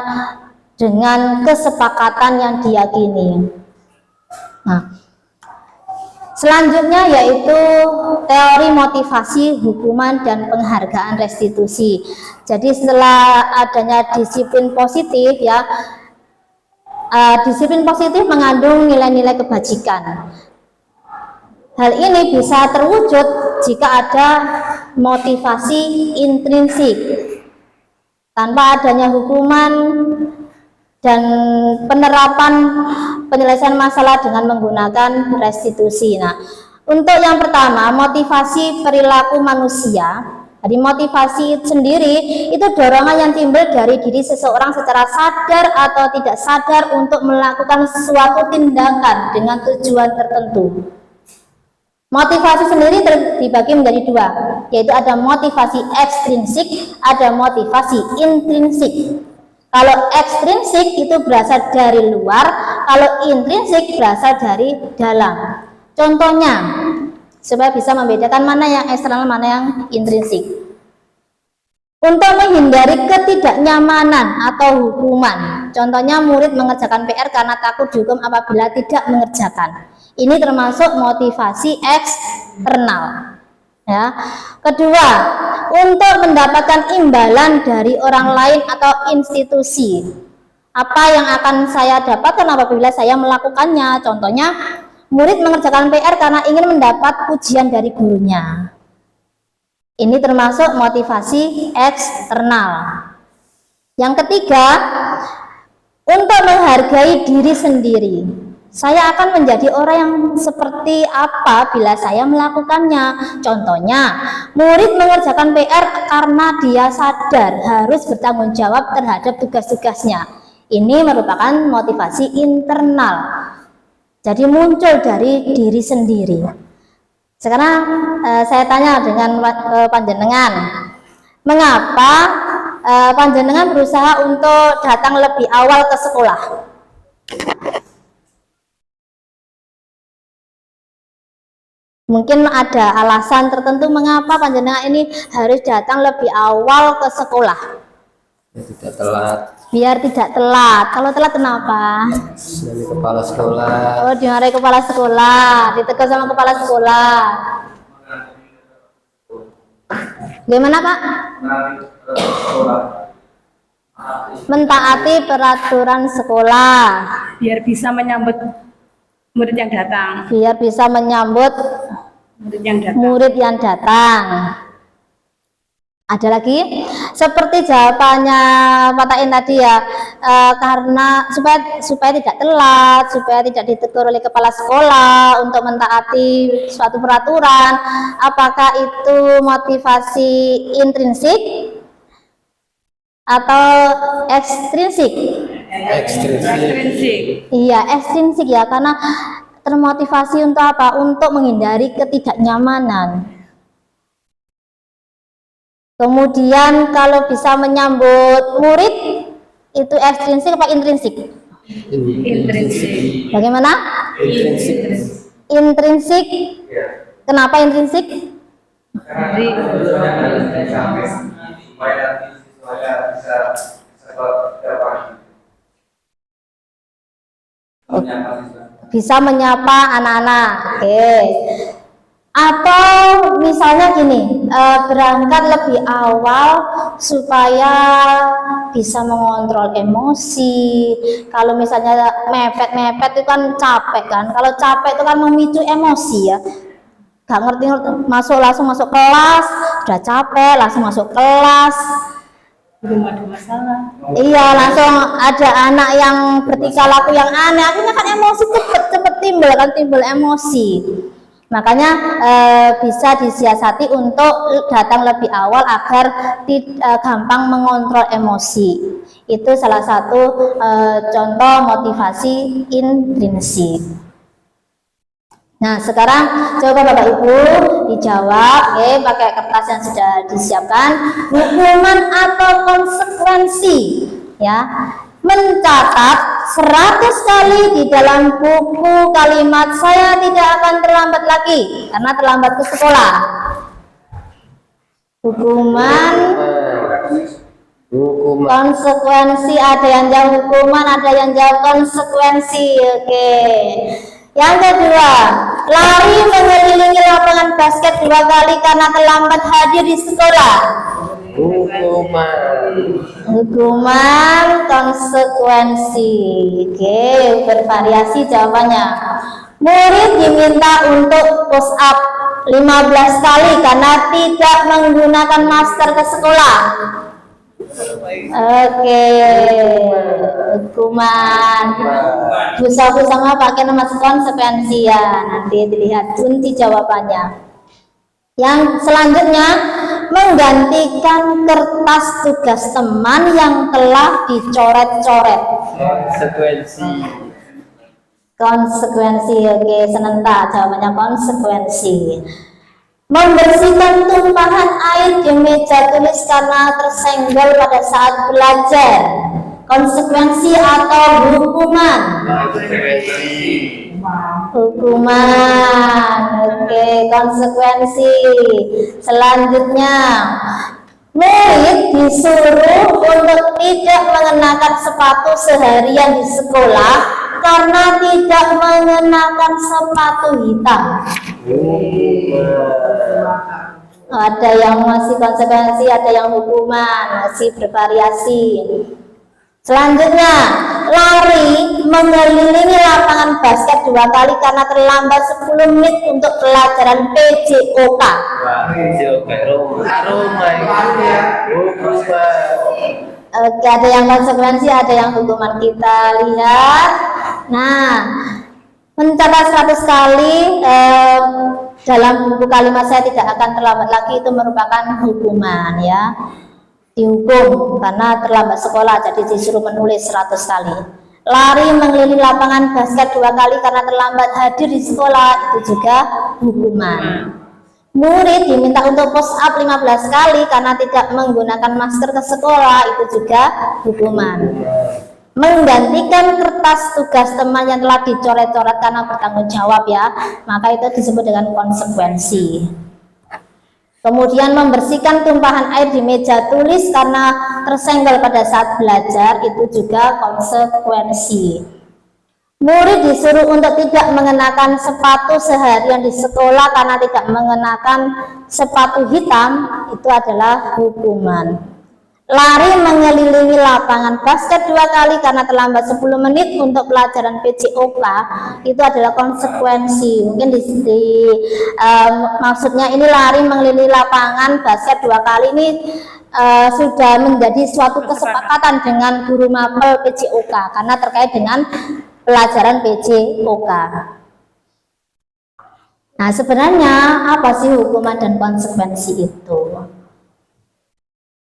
dengan kesepakatan yang diyakini. Nah, selanjutnya yaitu teori motivasi, hukuman, dan penghargaan restitusi. Jadi setelah adanya disiplin positif ya, disiplin positif mengandung nilai-nilai kebajikan. Hal ini bisa terwujud jika ada motivasi intrinsik, tanpa adanya hukuman dan penerapan penyelesaian masalah dengan menggunakan restitusi. Nah, untuk yang pertama, motivasi perilaku manusia. Jadi motivasi sendiri itu dorongan yang timbul dari diri seseorang secara sadar atau tidak sadar untuk melakukan suatu tindakan dengan tujuan tertentu. Motivasi sendiri dibagi menjadi dua, yaitu ada motivasi ekstrinsik, ada motivasi intrinsik. Kalau ekstrinsik itu berasal dari luar, kalau intrinsik berasal dari dalam. Contohnya, supaya bisa membedakan mana yang eksternal, mana yang intrinsik. Untuk menghindari ketidaknyamanan atau hukuman, contohnya murid mengerjakan PR karena takut dihukum apabila tidak mengerjakan. Ini termasuk motivasi eksternal. Ya. Kedua, untuk mendapatkan imbalan dari orang lain atau institusi. Apa yang akan saya dapatkan apabila saya melakukannya? Contohnya, murid mengerjakan PR karena ingin mendapat pujian dari gurunya. Ini termasuk motivasi eksternal. Yang ketiga, untuk menghargai diri sendiri. Saya akan menjadi orang yang seperti apa bila saya melakukannya. Contohnya, murid mengerjakan PR karena dia sadar harus bertanggung jawab terhadap tugas-tugasnya. Ini merupakan motivasi internal. Jadi muncul dari diri sendiri. Sekarang saya tanya dengan panjenengan, mengapa panjenengan berusaha untuk datang lebih awal ke sekolah? Mungkin ada alasan tertentu mengapa panjenengan ini harus datang lebih awal ke sekolah. Ya, tidak telat. Biar tidak telat. Kalau telat kenapa? Dari kepala sekolah. Oh, dimarahi kepala sekolah, ditegur sama kepala sekolah. Gimana, Pak? Mentaati peraturan sekolah. Biar bisa menyambut murid yang datang. Biar bisa menyambut Murid yang datang. murid yang datang. Ada lagi, Seperti jawabannya Pak Tain tadi ya, karena supaya tidak telat, supaya tidak ditegur oleh kepala sekolah untuk mentaati suatu peraturan. Apakah itu motivasi intrinsik atau ekstrinsik? Ekstrinsik. Iya, ekstrinsik ya, karena termotivasi untuk apa? Untuk menghindari ketidaknyamanan. Kemudian kalau bisa menyambut murid itu ekstrinsik apa intrinsik? Intrinsik. Bagaimana? Intrinsik. Kenapa intrinsik? Bisa menyapa anak-anak. Oke. Atau misalnya gini, berangkat lebih awal supaya bisa mengontrol emosi. Kalau misalnya mepet-mepet itu kan capek kan. Kalau capek itu kan memicu emosi ya. Gak ngerti langsung masuk kelas, udah capek langsung masuk kelas. Belum ada masalah. Iya, langsung ada anak yang bertingkah laku yang aneh, akhirnya kan emosi cepet timbul emosi. Makanya bisa disiasati untuk datang lebih awal agar gampang mengontrol emosi. Itu salah satu contoh motivasi intrinsik. Nah, sekarang coba Bapak Ibu dijawab, pakai kertas yang sudah disiapkan. Hukuman atau konsekuensi, ya. Mencatat 100 kali di dalam buku kalimat saya tidak akan terlambat lagi karena terlambat ke sekolah. Hukuman, konsekuensi, ada yang jawab hukuman, ada yang jawab konsekuensi. Oke. Yang kedua, lari mengelilingi lapangan basket 2 kali karena terlambat hadir di sekolah. Hukuman, konsekuensi. Oke, bervariasi jawabannya. Murid diminta untuk push up 15 kali karena tidak menggunakan masker ke sekolah. Oke, hukuman. Busa-busa pakai nama konsekuensi ya. Nanti dilihat kunci jawabannya. Yang selanjutnya, menggantikan kertas tugas teman yang telah dicoret-coret. Konsekuensi. Oke, sebentar jawabannya konsekuensi. Membersihkan tumpahan air di meja tulis karena tersenggol pada saat belajar. Konsekuensi atau hukuman? Hukuman. Oke, konsekuensi. Selanjutnya, murid disuruh untuk tidak mengenakan sepatu seharian di sekolah karena tidak mengenakan sepatu hitam. Ada yang masih konsekuensi, ada yang hukuman, masih bervariasi. Selanjutnya, lari mengelilingi lapangan basket 2 kali karena terlambat 10 menit untuk pelajaran PJOK. Oke, ada yang konsekuensi, ada yang hukuman. Kita lihat. Nah, mencatat 100 kali dalam buku kalimat saya tidak akan terlambat lagi itu merupakan hukuman ya. Dihukum karena terlambat sekolah, jadi disuruh menulis 100 kali. Lari mengelilingi lapangan basket 2 kali karena terlambat hadir di sekolah, itu juga hukuman. Murid diminta untuk push up 15 kali karena tidak menggunakan masker ke sekolah, itu juga hukuman. Menggantikan kertas tugas teman yang telah dicoret-coret karena bertanggung jawab ya, maka itu disebut dengan konsekuensi. Kemudian membersihkan tumpahan air di meja tulis karena tersenggol pada saat belajar, itu juga konsekuensi. Murid disuruh untuk tidak mengenakan sepatu seharian di sekolah karena tidak mengenakan sepatu hitam, itu adalah hukuman. Lari mengelilingi lapangan basket 2 kali karena terlambat 10 menit untuk pelajaran PJOK, itu adalah konsekuensi. Mungkin maksudnya ini lari mengelilingi lapangan basket 2 kali ini sudah menjadi suatu kesepakatan dengan guru mapel PJOK karena terkait dengan pelajaran PJOK. Nah, sebenarnya apa sih hukuman dan konsekuensi itu?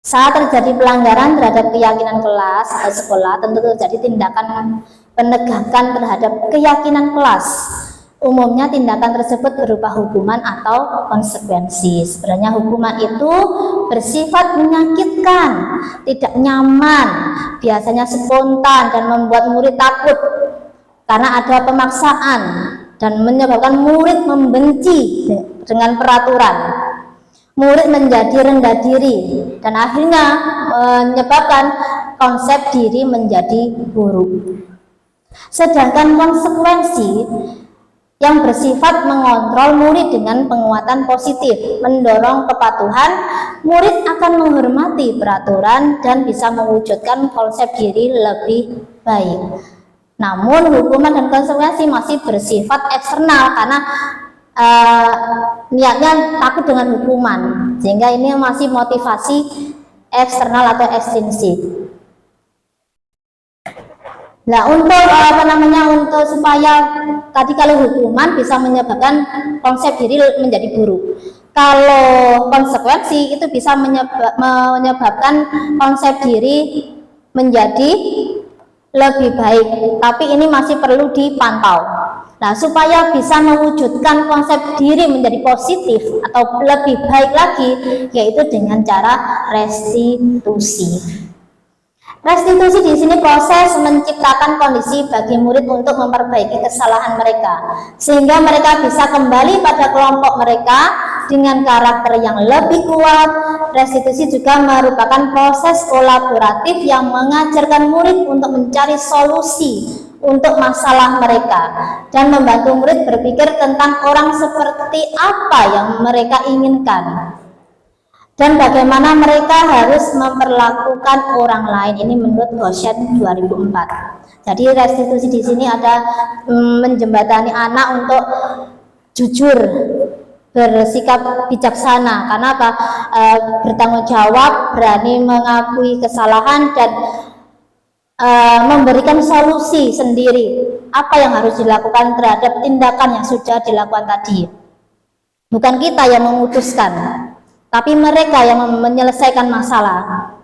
Saat terjadi pelanggaran terhadap keyakinan kelas atau sekolah, tentu terjadi tindakan penegakan terhadap keyakinan kelas. Umumnya tindakan tersebut berupa hukuman atau konsekuensi. Sebenarnya hukuman itu bersifat menyakitkan, tidak nyaman, biasanya spontan dan membuat murid takut karena ada pemaksaan dan menyebabkan murid membenci dengan peraturan. Murid menjadi rendah diri dan akhirnya menyebabkan konsep diri menjadi buruk. Sedangkan konsekuensi yang bersifat mengontrol murid dengan penguatan positif, mendorong kepatuhan, murid akan menghormati peraturan dan bisa mewujudkan konsep diri lebih baik. Namun hukuman dan konsekuensi masih bersifat eksternal karena niatnya takut dengan hukuman, sehingga ini masih motivasi eksternal atau ekstrinsik. Nah, untuk supaya tadi kalau hukuman bisa menyebabkan konsep diri menjadi buruk, kalau konsekuensi itu bisa menyebabkan konsep diri menjadi lebih baik, tapi ini masih perlu dipantau. Nah, supaya bisa mewujudkan konsep diri menjadi positif atau lebih baik lagi, yaitu dengan cara restitusi. Restitusi di sini proses menciptakan kondisi bagi murid untuk memperbaiki kesalahan mereka, sehingga mereka bisa kembali pada kelompok mereka dengan karakter yang lebih kuat. Restitusi juga merupakan proses kolaboratif yang mengajarkan murid untuk mencari solusi untuk masalah mereka dan membantu murid berpikir tentang orang seperti apa yang mereka inginkan dan bagaimana mereka harus memperlakukan orang lain. Ini menurut Goshen 2004. Jadi restitusi di sini ada menjembatani anak untuk jujur, bersikap bijaksana, karena apa? Bertanggung jawab, berani mengakui kesalahan dan memberikan solusi sendiri apa yang harus dilakukan terhadap tindakan yang sudah dilakukan tadi. Bukan kita yang memutuskan, tapi mereka yang menyelesaikan masalah.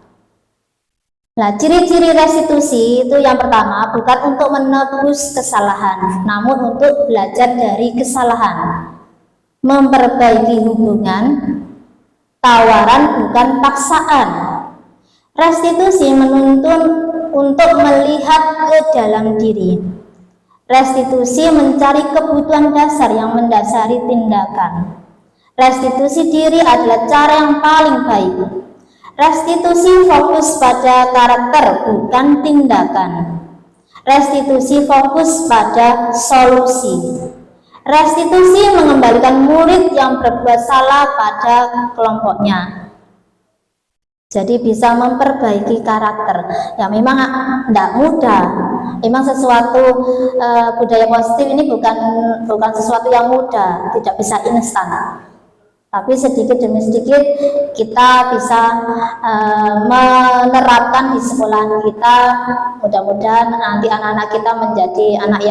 Nah, ciri-ciri restitusi itu yang pertama, bukan untuk menebus kesalahan, namun untuk belajar dari kesalahan, memperbaiki hubungan, tawaran bukan paksaan. Restitusi menuntun untuk melihat ke dalam diri. Restitusi mencari kebutuhan dasar yang mendasari tindakan. Restitusi diri adalah cara yang paling baik. Restitusi fokus pada karakter, bukan tindakan. Restitusi fokus pada solusi. Restitusi mengembalikan murid yang berbuat salah pada kelompoknya. Jadi bisa memperbaiki karakter. Ya memang tidak mudah. Memang sesuatu budaya positif ini bukan sesuatu yang mudah, tidak bisa instan. Tapi sedikit demi sedikit kita bisa menerapkan di sekolah kita. Mudah-mudahan nanti anak-anak kita menjadi anak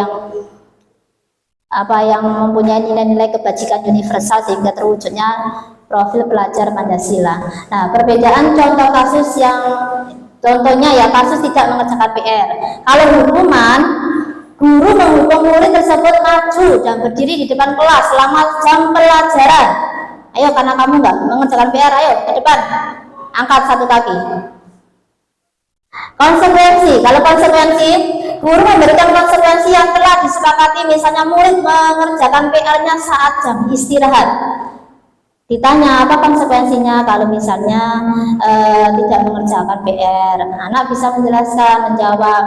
yang mempunyai nilai-nilai kebajikan universal sehingga terwujudnya profil pelajar Pancasila. Nah, perbedaan contoh kasus contohnya ya kasus tidak mengerjakan PR. Kalau hukuman, guru menghukum murid tersebut maju dan berdiri di depan kelas selama jam pelajaran. Ayo, karena kamu nggak mengerjakan PR, ayo ke depan, angkat satu kaki. Konsekuensi, kalau konsekuensi, guru memberikan konsekuensi yang telah disepakati, misalnya murid mengerjakan PR-nya saat jam istirahat. Ditanya apa konsekuensinya kalau misalnya tidak mengerjakan PR, anak bisa menjelaskan, menjawab,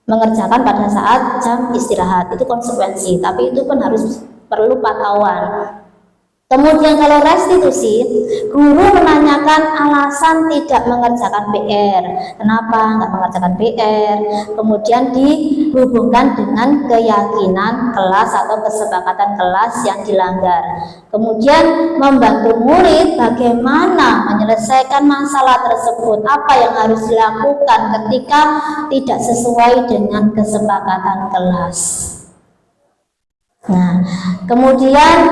mengerjakan pada saat jam istirahat, itu konsekuensi. Tapi itu pun harus perlu pantauan. Kemudian kalau restitusi, guru menanyakan alasan tidak mengerjakan PR. Kenapa nggak mengerjakan PR? Kemudian dihubungkan dengan keyakinan kelas atau kesepakatan kelas yang dilanggar. Kemudian membantu murid bagaimana menyelesaikan masalah tersebut. Apa yang harus dilakukan ketika tidak sesuai dengan kesepakatan kelas. Nah, kemudian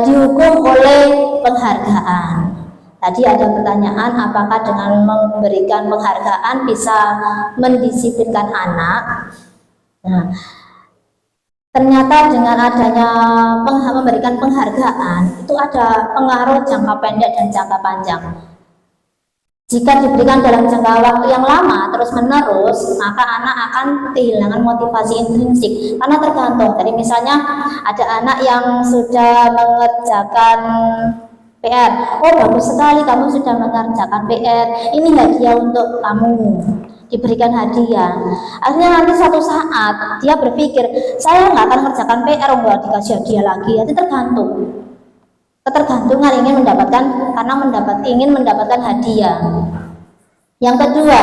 dihukum oleh penghargaan. Tadi ada pertanyaan apakah dengan memberikan penghargaan bisa mendisiplinkan anak. Nah, ternyata dengan adanya memberikan penghargaan itu ada pengaruh jangka pendek dan jangka panjang. Jika diberikan dalam jangka waktu yang lama terus menerus, maka anak akan kehilangan motivasi intrinsik karena tergantung. Jadi misalnya ada anak yang sudah mengerjakan PR, oh bagus sekali kamu sudah mengerjakan PR, ini hadiah untuk kamu, diberikan hadiah. Akhirnya nanti suatu saat dia berpikir saya nggak akan mengerjakan PR, nggak dikasih hadiah lagi. Jadi tergantung. Ketergantungan ingin mendapatkan hadiah. Yang kedua,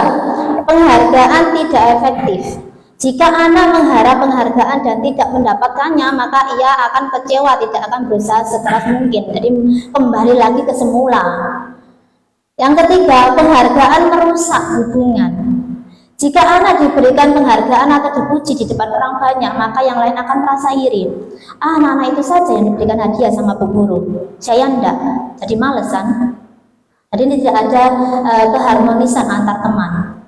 penghargaan tidak efektif. Jika anak mengharap penghargaan dan tidak mendapatkannya, maka ia akan kecewa, tidak akan berusaha sekeras mungkin. Jadi kembali lagi ke semula. Yang ketiga, penghargaan merusak hubungan. Jika anak diberikan penghargaan atau dipuji di depan orang banyak, maka yang lain akan merasa iri. Anak-anak itu saja yang diberikan hadiah sama bu guru, saya enggak, jadi malesan. Jadi tidak ada keharmonisan antar teman.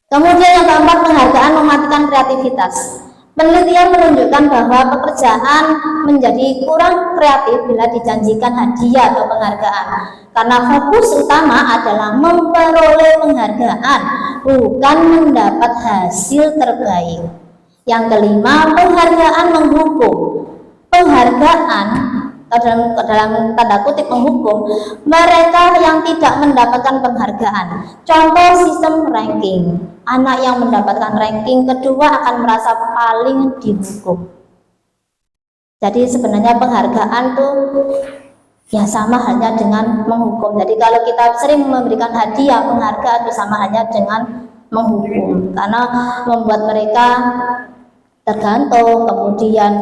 Kemudian yang keempat, penghargaan mematikan kreativitas. Penelitian menunjukkan bahwa pekerjaan menjadi kurang kreatif bila dijanjikan hadiah atau penghargaan. Karena fokus utama adalah memperoleh penghargaan, bukan mendapat hasil terbaik. Yang kelima, penghargaan menghukum. Penghargaan dalam tanda kutip menghukum mereka yang tidak mendapatkan penghargaan. Contoh sistem ranking. Anak yang mendapatkan ranking kedua akan merasa paling dihukum. Jadi sebenarnya penghargaan tuh ya sama halnya dengan menghukum. Jadi kalau kita sering memberikan hadiah, penghargaan itu sama halnya dengan menghukum, karena membuat mereka tergantung, kemudian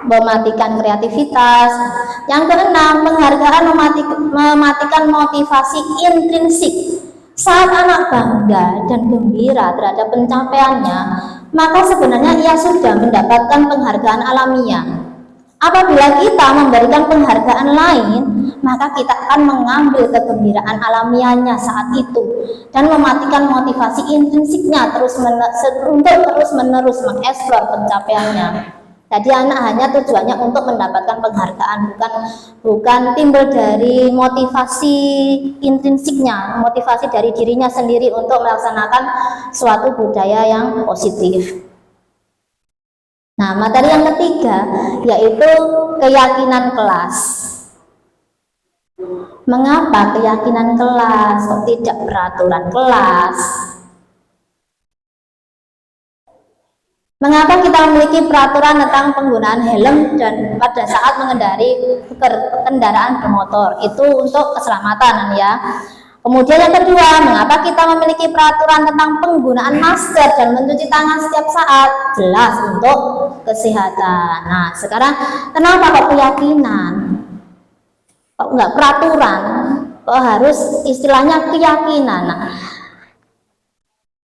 mematikan kreativitas. Yang keenam, penghargaan mematikan motivasi intrinsik. Saat anak bangga dan gembira terhadap pencapaiannya, maka sebenarnya ia sudah mendapatkan penghargaan alamiah. Apabila kita memberikan penghargaan lain, maka kita akan mengambil kegembiraan alamiahnya saat itu dan mematikan motivasi intrinsiknya untuk terus-menerus mengeksplor pencapaiannya. Jadi anak hanya tujuannya untuk mendapatkan penghargaan, bukan timbul dari motivasi intrinsiknya, motivasi dari dirinya sendiri untuk melaksanakan suatu budaya yang positif. Nah, materi yang ketiga yaitu keyakinan kelas. Mengapa keyakinan kelas kok tidak peraturan kelas? Mengapa kita memiliki peraturan tentang penggunaan helm dan pada saat mengendari kendaraan bermotor? Itu untuk keselamatan ya. Kemudian yang kedua, mengapa kita memiliki peraturan tentang penggunaan masker dan mencuci tangan setiap saat? Jelas untuk kesehatan. Nah, sekarang kenapa kok keyakinan? Kok enggak peraturan? Kok harus istilahnya keyakinan? Nah,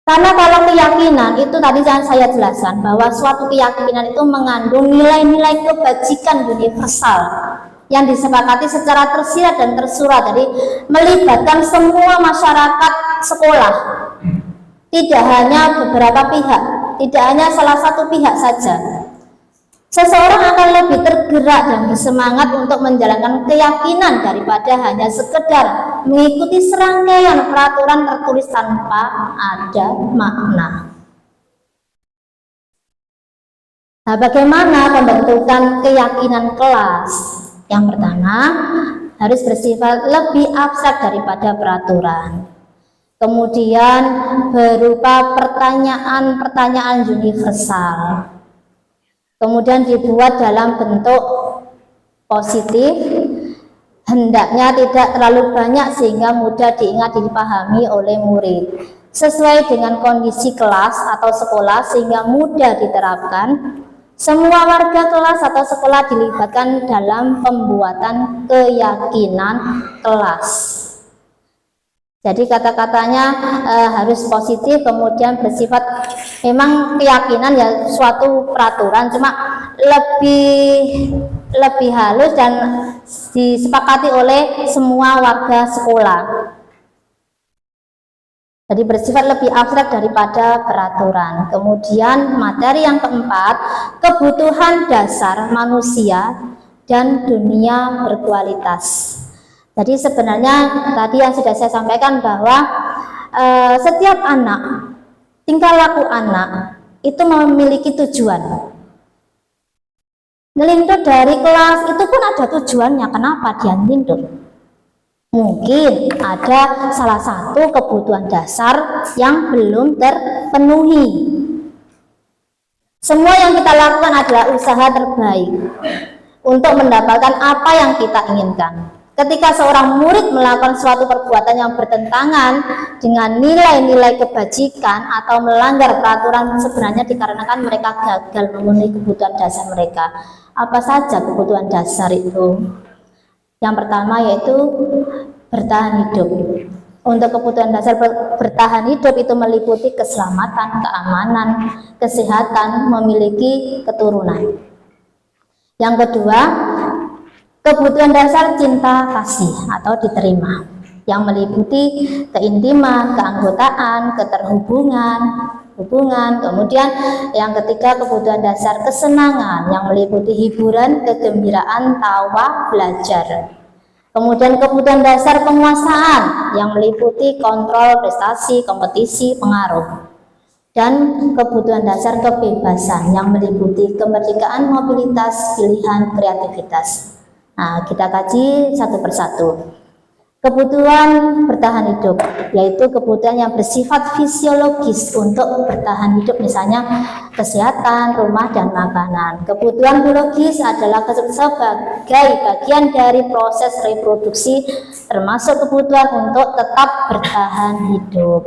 karena kalau keyakinan itu tadi saya jelaskan bahwa suatu keyakinan itu mengandung nilai-nilai kebajikan universal yang disepakati secara tersirat dan tersurat, jadi melibatkan semua masyarakat sekolah, tidak hanya beberapa pihak, tidak hanya salah satu pihak saja. Seseorang akan lebih tergerak dan bersemangat untuk menjalankan keyakinan daripada hanya sekedar mengikuti serangkaian peraturan tertulis tanpa ada makna. Nah, bagaimana pembentukan keyakinan kelas? Yang pertama, harus bersifat lebih abstrak daripada peraturan. Kemudian berupa pertanyaan-pertanyaan universal. kemudian dibuat dalam bentuk positif, hendaknya tidak terlalu banyak sehingga mudah diingat dipahami oleh murid, sesuai dengan kondisi kelas atau sekolah sehingga mudah diterapkan. Semua warga kelas atau sekolah dilibatkan dalam pembuatan keyakinan kelas. Jadi kata-katanya harus positif, kemudian bersifat memang keyakinan ya suatu peraturan, cuma lebih halus dan disepakati oleh semua warga sekolah. Jadi bersifat lebih abstrak daripada peraturan. Kemudian materi yang keempat, kebutuhan dasar manusia dan dunia berkualitas. Jadi sebenarnya tadi yang sudah saya sampaikan bahwa setiap anak, tingkah laku anak itu memiliki tujuan. Ngelindut dari kelas itu pun ada tujuannya, kenapa dia ngelindut. Mungkin ada salah satu kebutuhan dasar yang belum terpenuhi. Semua yang kita lakukan adalah usaha terbaik untuk mendapatkan apa yang kita inginkan. Ketika seorang murid melakukan suatu perbuatan yang bertentangan dengan nilai-nilai kebajikan atau melanggar peraturan, sebenarnya dikarenakan mereka gagal memenuhi kebutuhan dasar mereka. Apa saja kebutuhan dasar itu? Yang pertama yaitu bertahan hidup. Untuk kebutuhan dasar bertahan hidup itu meliputi keselamatan, keamanan, kesehatan, memiliki keturunan. Yang kedua, kebutuhan dasar cinta kasih atau diterima, yang meliputi keintiman, keanggotaan, keterhubungan, kemudian yang ketiga kebutuhan dasar kesenangan yang meliputi hiburan, kegembiraan, tawa, belajar. Kemudian kebutuhan dasar penguasaan yang meliputi kontrol, prestasi, kompetisi, pengaruh. Dan kebutuhan dasar kebebasan yang meliputi kemerdekaan, mobilitas, pilihan, kreativitas. Nah, kita kaji satu persatu. Kebutuhan bertahan hidup, yaitu kebutuhan yang bersifat fisiologis untuk bertahan hidup, misalnya kesehatan, rumah, dan makanan. Kebutuhan biologis adalah sebagai bagian dari proses reproduksi, termasuk kebutuhan untuk tetap bertahan hidup.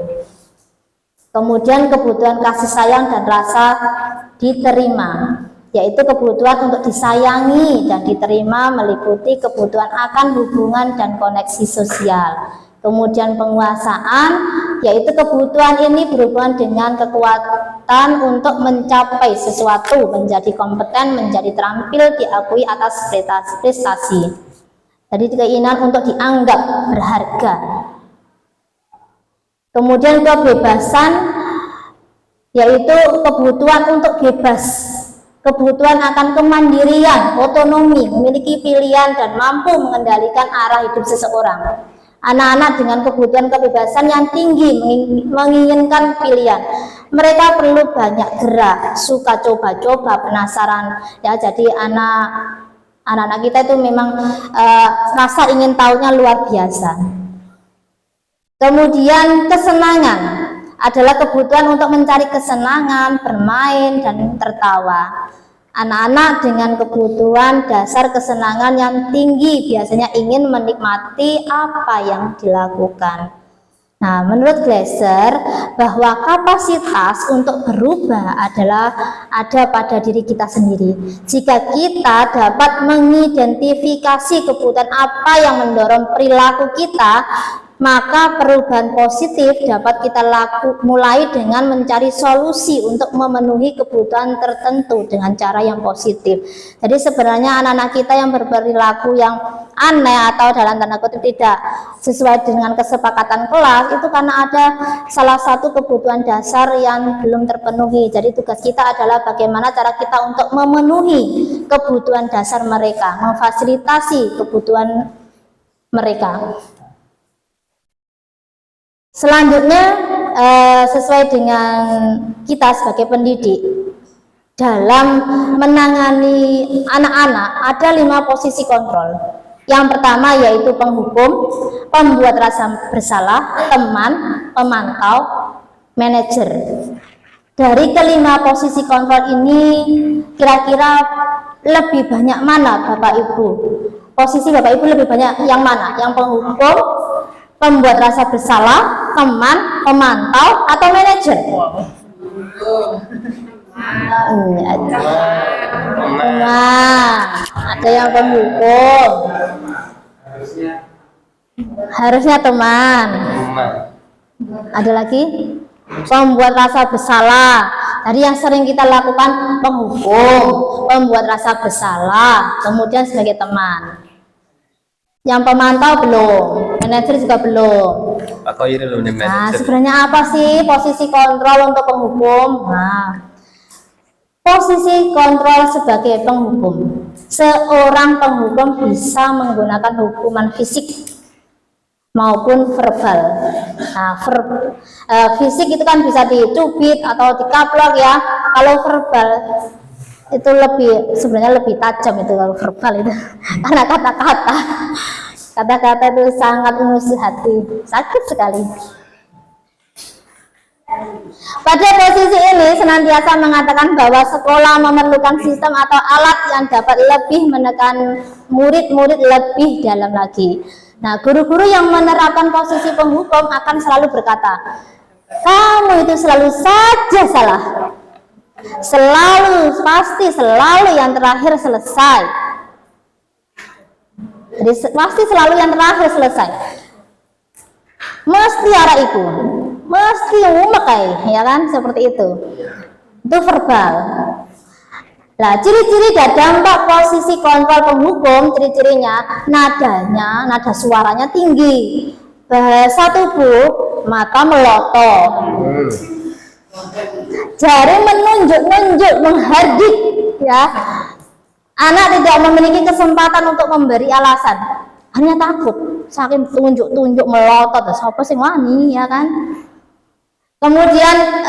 Kemudian kebutuhan kasih sayang dan rasa diterima, yaitu kebutuhan untuk disayangi dan diterima meliputi kebutuhan akan hubungan dan koneksi sosial. Kemudian penguasaan, yaitu kebutuhan ini berhubungan dengan kekuatan untuk mencapai sesuatu, menjadi kompeten, menjadi terampil, diakui atas prestasi. Jadi keinginan untuk dianggap berharga. Kemudian kebebasan, yaitu kebutuhan untuk bebas, kebutuhan akan kemandirian, otonomi, memiliki pilihan dan mampu mengendalikan arah hidup seseorang. Anak-anak dengan kebutuhan kebebasan yang tinggi menginginkan pilihan. Mereka perlu banyak gerak, suka coba-coba, penasaran. Ya, jadi anak-anak kita itu memang rasa ingin tahunya luar biasa. Kemudian kesenangan adalah kebutuhan untuk mencari kesenangan, bermain, dan tertawa. Anak-anak dengan kebutuhan dasar kesenangan yang tinggi biasanya ingin menikmati apa yang dilakukan. Nah, menurut Glasser, bahwa kapasitas untuk berubah adalah ada pada diri kita sendiri. Jika kita dapat mengidentifikasi kebutuhan apa yang mendorong perilaku kita, maka perubahan positif dapat kita mulai dengan mencari solusi untuk memenuhi kebutuhan tertentu dengan cara yang positif. Jadi sebenarnya anak-anak kita yang berperilaku yang aneh atau dalam tanda kutip tidak sesuai dengan kesepakatan kelas itu karena ada salah satu kebutuhan dasar yang belum terpenuhi. Jadi tugas kita adalah bagaimana cara kita untuk memenuhi kebutuhan dasar mereka, memfasilitasi kebutuhan mereka. Selanjutnya sesuai dengan kita sebagai pendidik dalam menangani anak-anak ada 5 posisi kontrol. Yang pertama yaitu penghukum, pembuat rasa bersalah, teman, pemantau, manajer. Dari kelima posisi kontrol ini, kira-kira lebih banyak mana Bapak Ibu? Posisi Bapak Ibu lebih banyak yang mana? Yang penghukum, pembuat rasa bersalah, teman, pemantau, atau manajer? Teman. Ada yang penghukum. Harusnya teman. Ada lagi? Pembuat rasa bersalah. Tadi yang sering kita lakukan penghukum, pembuat rasa bersalah, kemudian sebagai teman. Yang pemantau belum, manajer juga belum. Aku ini belum Nah, manajer. sebenarnya apa sih posisi kontrol untuk penghukum? Nah, posisi kontrol sebagai penghukum. Seorang penghukum bisa menggunakan hukuman fisik maupun verbal. Nah, fisik itu kan bisa dicubit atau dikaplok ya. Kalau verbal itu sebenarnya lebih tajam itu kalau verbal itu karena kata-kata itu sangat menusuk hati, sakit sekali. Pada posisi ini senantiasa mengatakan bahwa sekolah memerlukan sistem atau alat yang dapat lebih menekan murid-murid lebih dalam lagi. Nah, guru-guru yang menerapkan posisi penghukum akan selalu berkata, kamu itu selalu saja salah, pasti selalu yang terakhir selesai. Jadi pasti selalu yang terakhir selesai. Mesti arah itu, mesti memakai, ya kan, seperti itu. Itu verbal. Nah, ciri-ciri dan dampak posisi kontrol penghukum, ciri-cirinya nada suaranya tinggi, bahasa tubuh, mata melotot, jari menunjuk-nunjuk, menghardik, ya. Anak tidak memiliki kesempatan untuk memberi alasan, hanya takut, saking tunjuk-tunjuk melotot, siapa sih wani, ya kan? Kemudian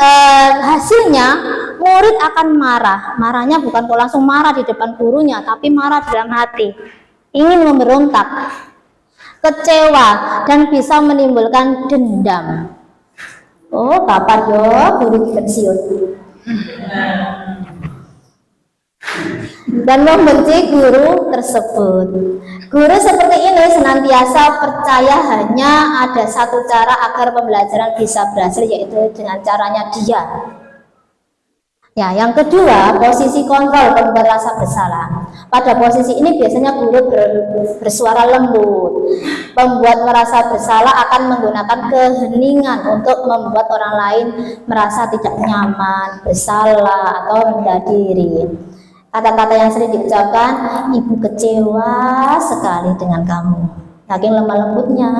hasilnya murid akan marah. Marahnya bukan kok langsung marah di depan gurunya, tapi marah dalam hati, ingin memberontak, kecewa, dan bisa menimbulkan dendam. Oh, kapan yo guru pensiun? Dan membenci guru tersebut. Guru seperti ini senantiasa percaya hanya ada satu cara agar pembelajaran bisa berhasil, yaitu dengan caranya dia. Ya, yang kedua, posisi kontrol pembuat rasa bersalah. Pada posisi ini biasanya guru bersuara lembut. Pembuat merasa bersalah akan menggunakan keheningan untuk membuat orang lain merasa tidak nyaman, bersalah, atau rendah diri. Kata-kata yang sering diucapkan, ibu kecewa sekali dengan kamu, saking lemah lembutnya.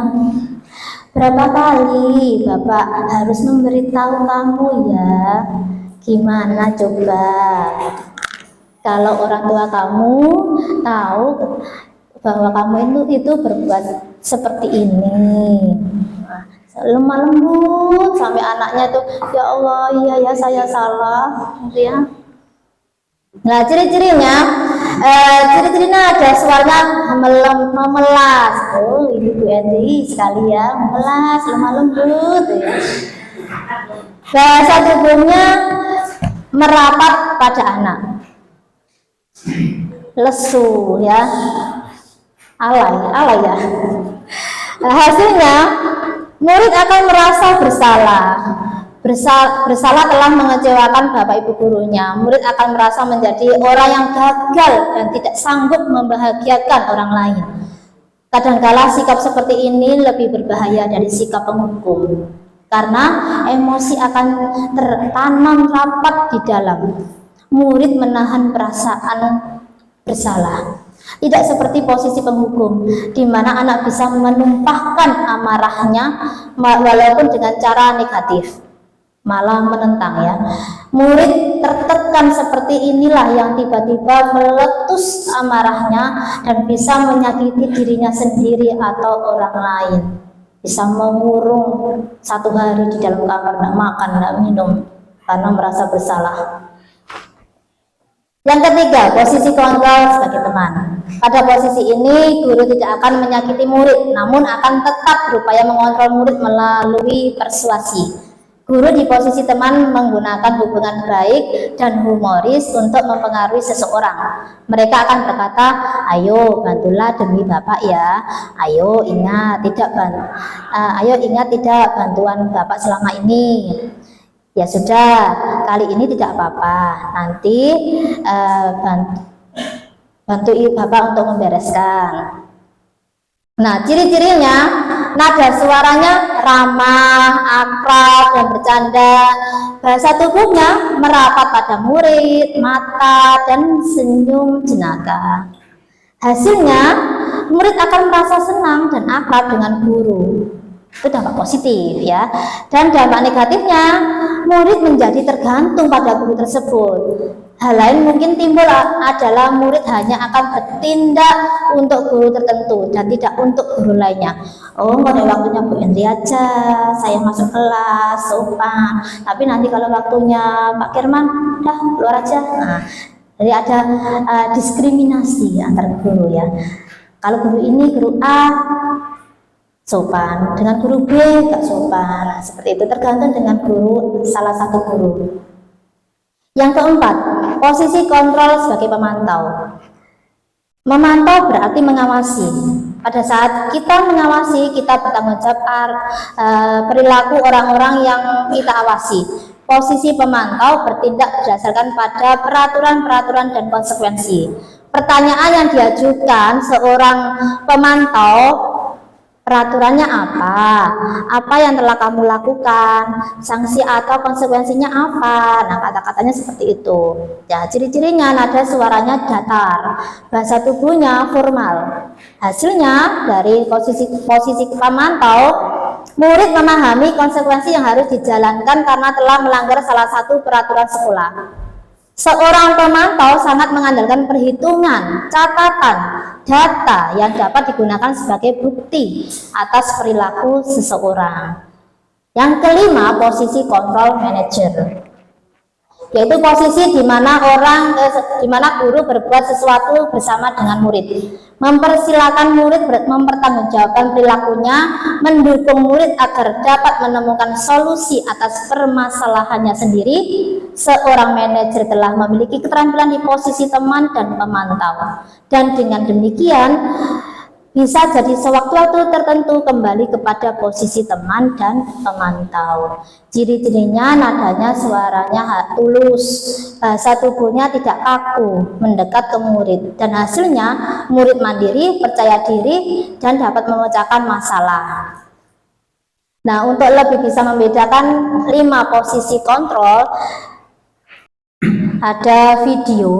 Berapa kali bapak harus memberitahu kamu ya? Gimana coba kalau orang tua kamu tahu bahwa kamu itu berbuat seperti ini? Lemah lembut sampai anaknya tuh, ya Allah, iya ya saya salah, gitu ya. Nah, ciri-cirinya ada suaranya memelas. Oh, ini Bu Edi sekali ya, memelas, lemah lembut. Ya. Bahasa tubuhnya merapat pada anak, lesu ya, alay ya. Hasilnya murid akan merasa bersalah telah mengecewakan bapak ibu gurunya. Murid akan merasa menjadi orang yang gagal dan tidak sanggup membahagiakan orang lain. Kadangkala sikap seperti ini lebih berbahaya dari sikap penghukum, karena emosi akan tertanam rapat di dalam. Murid menahan perasaan bersalah. Tidak seperti posisi penghukum, di mana anak bisa menumpahkan amarahnya walaupun dengan cara negatif, malah menentang ya. Murid tertekan seperti inilah yang tiba-tiba meletus amarahnya dan bisa menyakiti dirinya sendiri atau orang lain. Bisa mengurung satu hari di dalam kamar, tidak makan, tidak minum karena merasa bersalah. Yang ketiga, posisi kontrol sebagai teman. Pada posisi ini guru tidak akan menyakiti murid, namun akan tetap berupaya mengontrol murid melalui persuasi. Guru di posisi teman menggunakan hubungan baik dan humoris untuk mempengaruhi seseorang. Mereka akan berkata, ayo bantulah demi Bapak ya. Ayo ingat tidak bantuan Bapak selama ini. Ya sudah, kali ini tidak apa-apa. Nanti bantu Bapak untuk membereskan. Nah, ciri-cirinya nada suaranya ramah, akrab, dan bercanda. Bahasa tubuhnya merapat pada murid, mata, dan senyum jenaka. Hasilnya, murid akan merasa senang dan akrab dengan guru. Itu dampak positif ya. Dan dampak negatifnya, murid menjadi tergantung pada guru tersebut. Hal lain mungkin timbul adalah murid hanya akan bertindak untuk guru tertentu dan tidak untuk guru lainnya. Oh, pada waktunya Bu Indri aja, saya masuk kelas, sopan. Tapi nanti kalau waktunya Pak Kirman, udah keluar aja. Nah, jadi ada diskriminasi antar guru ya. Kalau guru ini, guru A sopan, dengan guru B gak sopan. Nah, seperti itu tergantung dengan guru, salah satu guru. Yang keempat, posisi kontrol sebagai pemantau. Memantau berarti mengawasi. Pada saat kita mengawasi, kita bertanggung jawab perilaku orang-orang yang kita awasi. Posisi pemantau bertindak berdasarkan pada peraturan-peraturan dan konsekuensi. Pertanyaan yang diajukan seorang pemantau, peraturannya apa? Apa yang telah kamu lakukan? Sanksi atau konsekuensinya apa? Nah, kata-katanya seperti itu. Ya, ciri-cirinya nada suaranya datar, bahasa tubuhnya formal. Hasilnya dari posisi pemantau, murid memahami konsekuensi yang harus dijalankan karena telah melanggar salah satu peraturan sekolah. Seorang pemantau sangat mengandalkan perhitungan, catatan, data yang dapat digunakan sebagai bukti atas perilaku seseorang. Yang kelima, posisi kontrol manager, yaitu posisi di mana guru berbuat sesuatu bersama dengan murid, mempersilahkan murid mempertanggungjawabkan perilakunya, mendukung murid agar dapat menemukan solusi atas permasalahannya sendiri. Seorang manajer telah memiliki keterampilan di posisi teman dan pemantau, dan dengan demikian bisa jadi sewaktu-waktu tertentu kembali kepada posisi teman dan pemantau. Ciri-cirinya nadanya suaranya tulus, bahasa tubuhnya tidak kaku, mendekat ke murid, dan hasilnya murid mandiri, percaya diri, dan dapat memecahkan masalah. Nah, untuk lebih bisa membedakan 5 posisi kontrol, ada video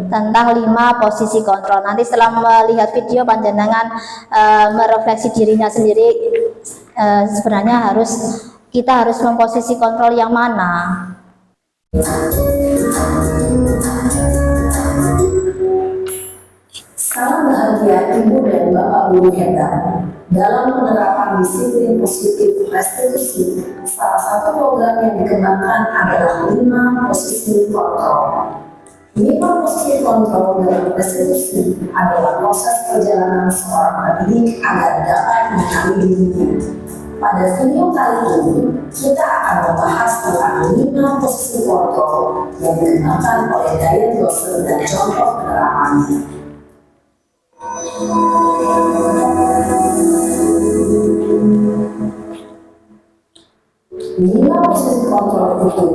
tentang 5 posisi kontrol. Nanti setelah melihat video, panjenengan merefleksi dirinya sendiri, sebenarnya kita harus memposisi kontrol yang mana. Salam bahagia Ibu dan Bapak Guru hebat. Dalam penerapan disiplin positif restitusi, salah satu program yang dikembangkan adalah 5 posisi kontrol. 5 posisi kontrol dalam restitusi adalah proses perjalanan seorang pendidik agar dapat mengenali dirinya. Pada video kali ini, kita akan membahas tentang 5 posisi kontrol yang dikembangkan oleh Diane Dawson dan contoh penerapannya. 5 posisi kontrol itu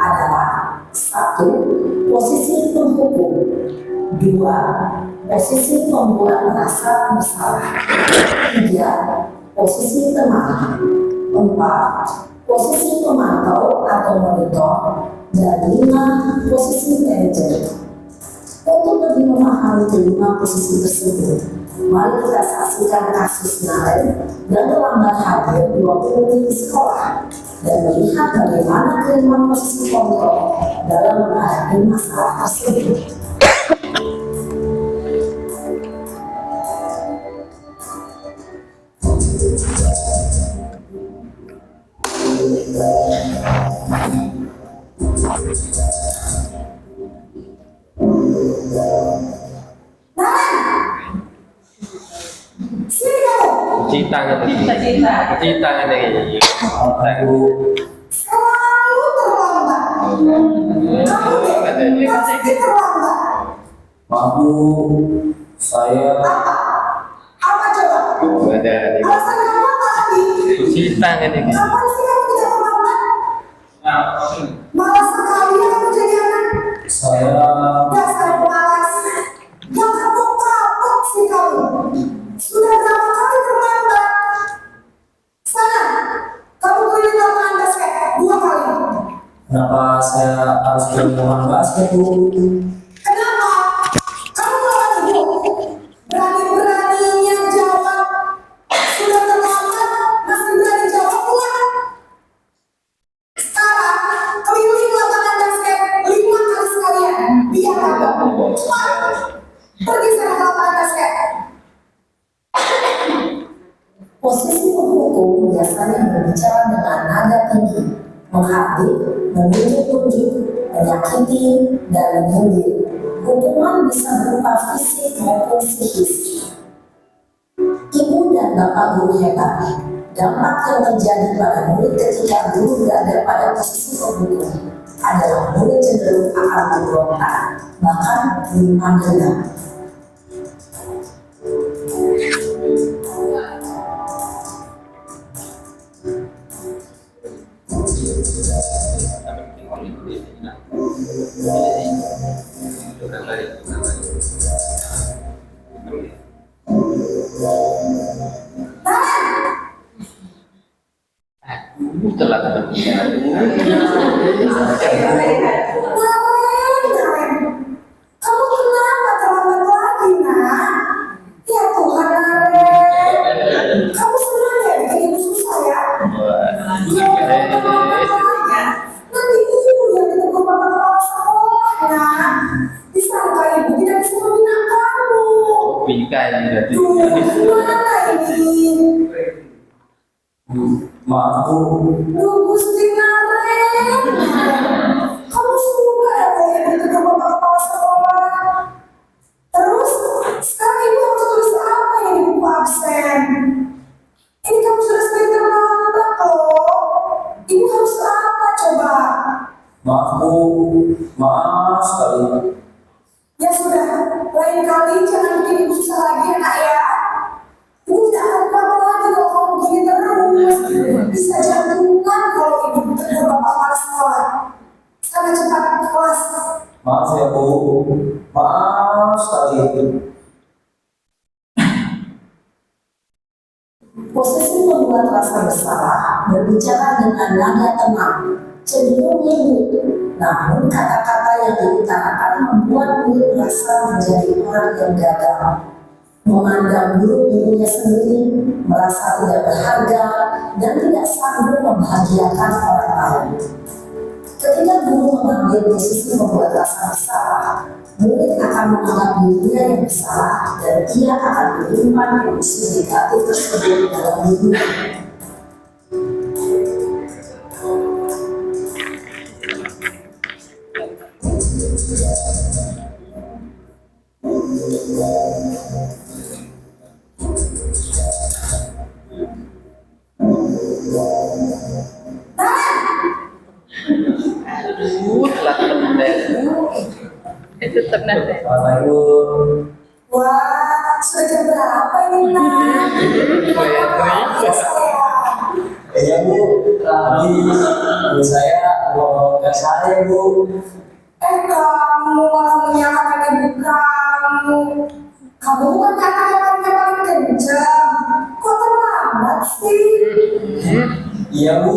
adalah 1. Posisi penghukum, 2. Posisi pembuat merasa bersalah, 3. Posisi teman, 4. Posisi pemantau atau monitor, dan 5. Posisi manajer. Untuk lebih memahami kelima posisi tersebut, mari kita saksikan kasus Naren yang terlambat hadir 20 menit di sekolah dan melihat bagaimana kelima posisi kontrol dalam menghadapi masalah tersebut. Cita kan ini. deh, pasti terlambat. Maaf Bu, saya Apa coba? Alasan kamu apa tadi? Kapan sih kamu tidak terlambat? Malas sekali ya kamu jadi anak. saya Dasar malas. Yang kapok-kapok sih kamu. Sudah berapa kali terlambat? Sana, kamu keliling lapangan basket 2 kali. kenapa saya harus bermain basket Bu? Kenapa? Kamu lawan ibu. Berani-beraninya jawab. Sudah terlambat, masih berani jawab pula. Sekarang, keliling lapangan basket 5 kali sekalian. Biar kapok. Cepat. Pergi sana ke lapangan basket. Posisi penghukum biasanya berbicara dengan nada tinggi, menghardik, menunjuk-nunjuk, menyakiti, dan menyindir. Hukuman bisa berupa fisik maupun psikis. Ibu dan bapak guru hebat. Dampak yang terjadi pada murid ketika guru berada pada posisi penghukum adalah murid cenderung akan memberontak, bahkan menyimpan dendam. Kamu kenapa terlambat lagi, nak? Ya Tuhan, Naren. Kamu senang ya bikin ibu susah ya? Ya, terlambat lagi. Nanti ibu yang ditegur bapak kepala sekolah, nak. Disangka ibu tidak bisa membina kamu. Tuh, gimana ini? Maaf Bu, Duh, Gusti Naren. Kamu suka ya kalau ibu ditegur bapak kepala sekolah? Terus, sekarang ibu harus tulis apa yang di buku absen? Ini kamu sudah sering terlambat loh. Ibu harus apa coba? maaf Bu, maaf sekali. Ya sudah, lain kali jangan bikin ibu susah lagi ya nak ya. Ibu tidak akan kuat lagi kalau kamu begini terus. Bisa jantungan kalau ibu ditegur bapak kepala sekolah. Sana cepat ke kelas. Maaf ya Bu, maaf sekali. Posisi membuat rasa bersalah, berbicara dengan nada tenang, cenderung lembut, namun kata-kata yang diutarakan membuat murid merasa menjadi orang yang gagal, memandang buruk dirinya sendiri, merasa tidak berharga, dan tidak sanggup membahagiakan orang lain. Ketika guru mengambil posisi membuat rasa bersalah, murid akan menganggap dirinya yang bersalah dan ia akan menyimpan emosi negatif tersebut dalam dirinya. Selamat Ibu. Wah, sudah jam berapa ini nak? Ya saya. Iya Bu, tadi ibu saya mau ke saya Bu. Kamu malah menyalahkan ibu kamu. Kamu bukan kakak yang paling kencang. Kok terlambat sih? Iya Bu,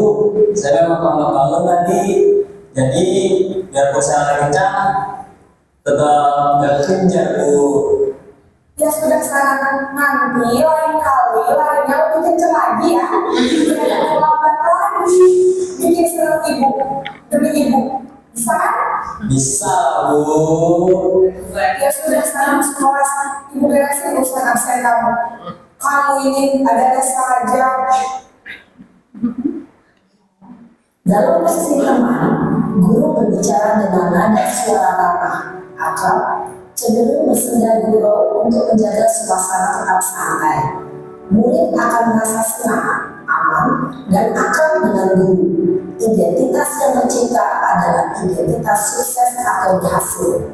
saya memang bangun tadi. Jadi biar saya kencang, tetap nggak kencang Bu. Ya sudah sekarang nanti lain kali larinya lebih kencang lagi ya. Jangan terlambat lagi. Bikin senang ibu demi ibu. Bisa kan? Bisa Bu. Ya sudah sekarang sekolah ibu beresin urusan absen kamu. Kamu ini ada saja. Dalam posisi teman, guru berbicara dengan nada suara ramah, akrab, cenderung bersenda gurau untuk menjaga suasana tetap santai. Murid akan merasa senang, aman, dan akrab dengan guru. Identitas yang tercipta adalah identitas sukses atau berhasil.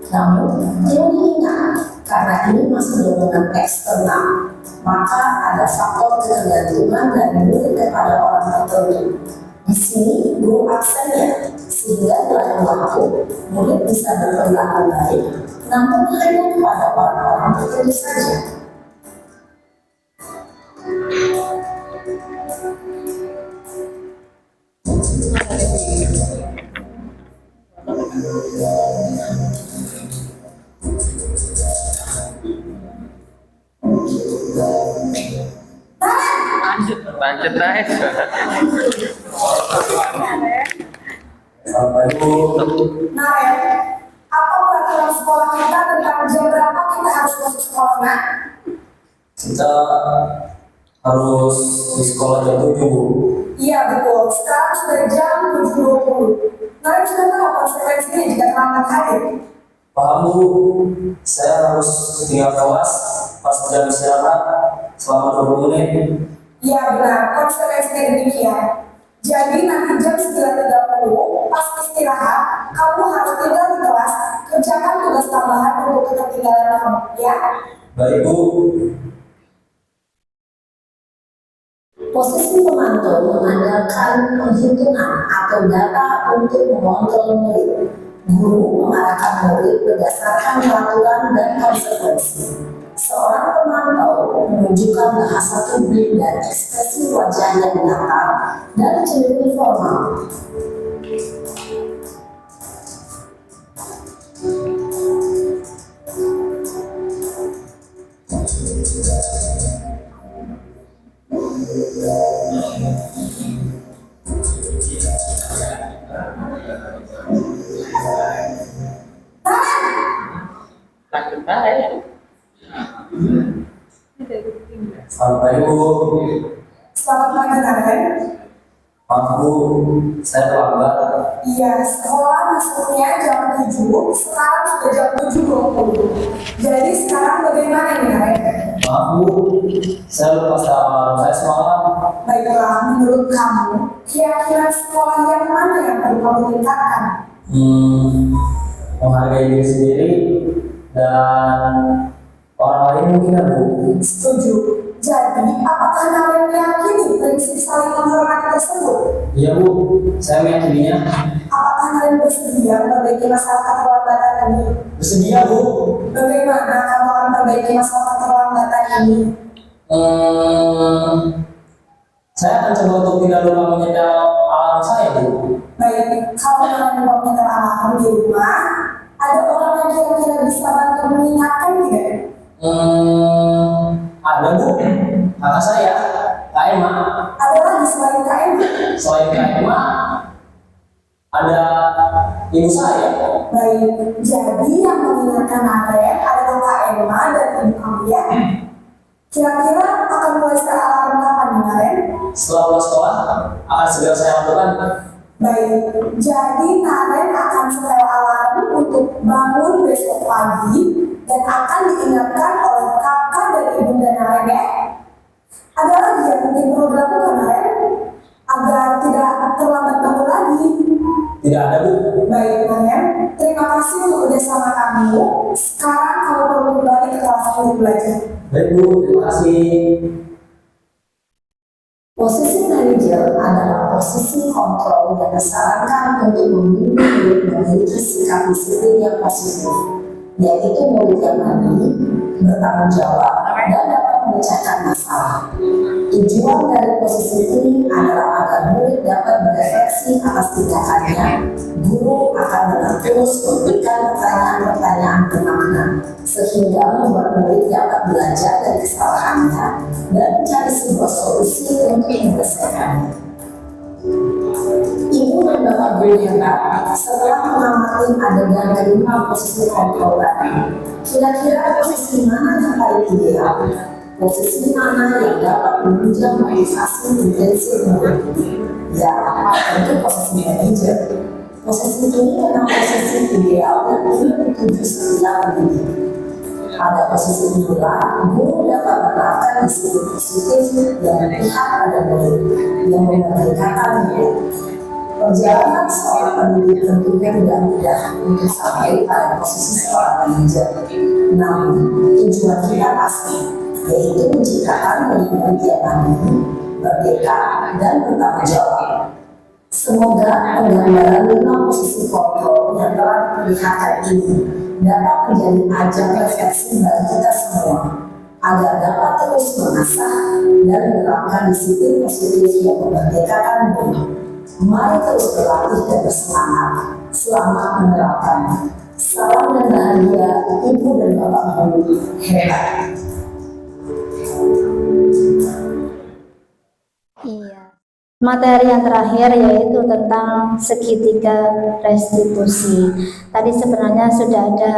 Namun, perlu diingat, karena ini masih dorongan eksternal, maka ada faktor ketergantungan dari murid kepada orang tertentu. Di sini guru aksennya, sehingga dalam waktu murid bisa berperilaku baik, namun hanya kepada orang-orang tertentu saja. Lanjut naik. Sampai Bu. Nah, apa peraturan sekolah kita tentang jam berapa kita harus masuk sekolah, Nak? Kita harus di sekolah jam 7 Bu. Iya betul, sekarang sudah jam 7.20. Kalian sudah tahu konsekuensinya jika terlambat hadir? Paham Bu, saya harus tinggal kelas pas jam istirahat selama 20 menit. Iya benar, konsekuensinya demikian. Jadi nanti jam 9.30 pas istirahat, kamu harus tinggal di kelas, kerjakan tugas tambahan untuk ketertinggalan kamu, ya? Baik Bu. Posisi pemantau mengandalkan penghitungan atau data untuk mengontrol murid. Guru mengarahkan murid berdasarkan peraturan dan konsekuensi. Seorang pemantau menunjukkan bahasa tubuh dan ekspresi wajah yang datar dan cenderung formal. Lanjut naik. Sampai Bu. Selamat pagi, Karen. Maaf Bu, saya terlambat. Iya, sekolah masuknya jam 7, sekarang sudah jam 7.20. Jadi sekarang bagaimana nih, Karen? Maaf Bu, saya lupa sama saya semalam. Baiklah, menurut kamu, kira-kira sekolah yang mana yang perlu kamu tingkatkan? Menghargai diri sendiri dan orang lain mungkin ya Bu. Setuju. Jadi, apakah kalian meyakini prinsip saling menghormati tersebut? Iya Bu, saya meyakininya. Apakah kalian bersedia memperbaiki masalah keterlambatan ini? Bersedia Bu. Bagaimana kamu akan memperbaiki masalah keterlambatan ini? Saya akan coba untuk tidak lupa menyetel alarm saya Bu. Baik, kalau kalian mau menyetel alarm di rumah, ada orang yang kira-kira bisa bantu mengingatkan tidak? Ada Bu, kakak saya, Kak Emma. Ada lagi selain KM? Selain Kak Emma, ada ibu saya. Baik, jadi yang mengingatkan kalian adalah Kak Emma dan ibu kamu ya? Kira-kira akan mulai setel alarm kapan nih kalian? Setelah pulang sekolah, akan segera saya lakukan. Baik, jadi kalian akan setel alarm untuk bangun besok pagi dan akan diingatkan oleh kakak dan ibunda kalian ya. Ada lagi yang mungkin perlu dilakukan kalian agar tidak terlambat bangun lagi. Tidak ada Bu. Baik kalian, terima kasih untuk kerjasama kamu. Sekarang kamu perlu kembali ke kelas untuk belajar. Baik Bu, terima kasih. Posisi manajer adalah posisi kontrol yang disarankan untuk membimbing murid memiliki sikap disiplin yang positif, yaitu murid yang mandiri, bertanggung jawab, dan dapat memecahkan masalah. Tujuan dari posisi ini adalah agar murid dapat berefleksi atas tindakannya. Guru akan dengan terus memberikan pertanyaan-pertanyaan bermakna, sehingga membuat murid dapat belajar dari kesalahannya dan mencari sebuah solusi untuk menyelesaikannya. Ibu dan Bapak guru yang baik, setelah mengamati adegan kelima posisi kontrol tadi, kira-kira posisi mana yang paling ideal? Posisi mana yang dapat menunjang motivasi intensif murid? Ya, tentu posisi manajer. Posisi ini memang posisi ideal dan ini dituju setiap pendidik. Pada posisi inilah, guru dapat menerapkan disiplin positif yang berpihak pada murid, yang memerdekakan murid. Perjalanan seorang pendidik tentunya tidak mudah untuk sampai pada posisi seorang manajer. Namun, tujuan kita pasti, yaitu menciptakan murid-murid yang mandiri, merdeka, dan bertanggung jawab. Semoga penggambaran 5 posisi kontrol yang telah diperlihatkan ini dapat menjadi ajang refleksi bagi kita semua, agar dapat terus mengasah dan menerapkan disiplin positif yang memerdekakan murid. Mari terus berlatih dan bersemangat. Selamat menerapkan. Salam dan bahagia Ibu dan Bapak Guru. Hebat. Iya. Materi yang terakhir yaitu tentang segitiga restitusi. Tadi sebenarnya sudah ada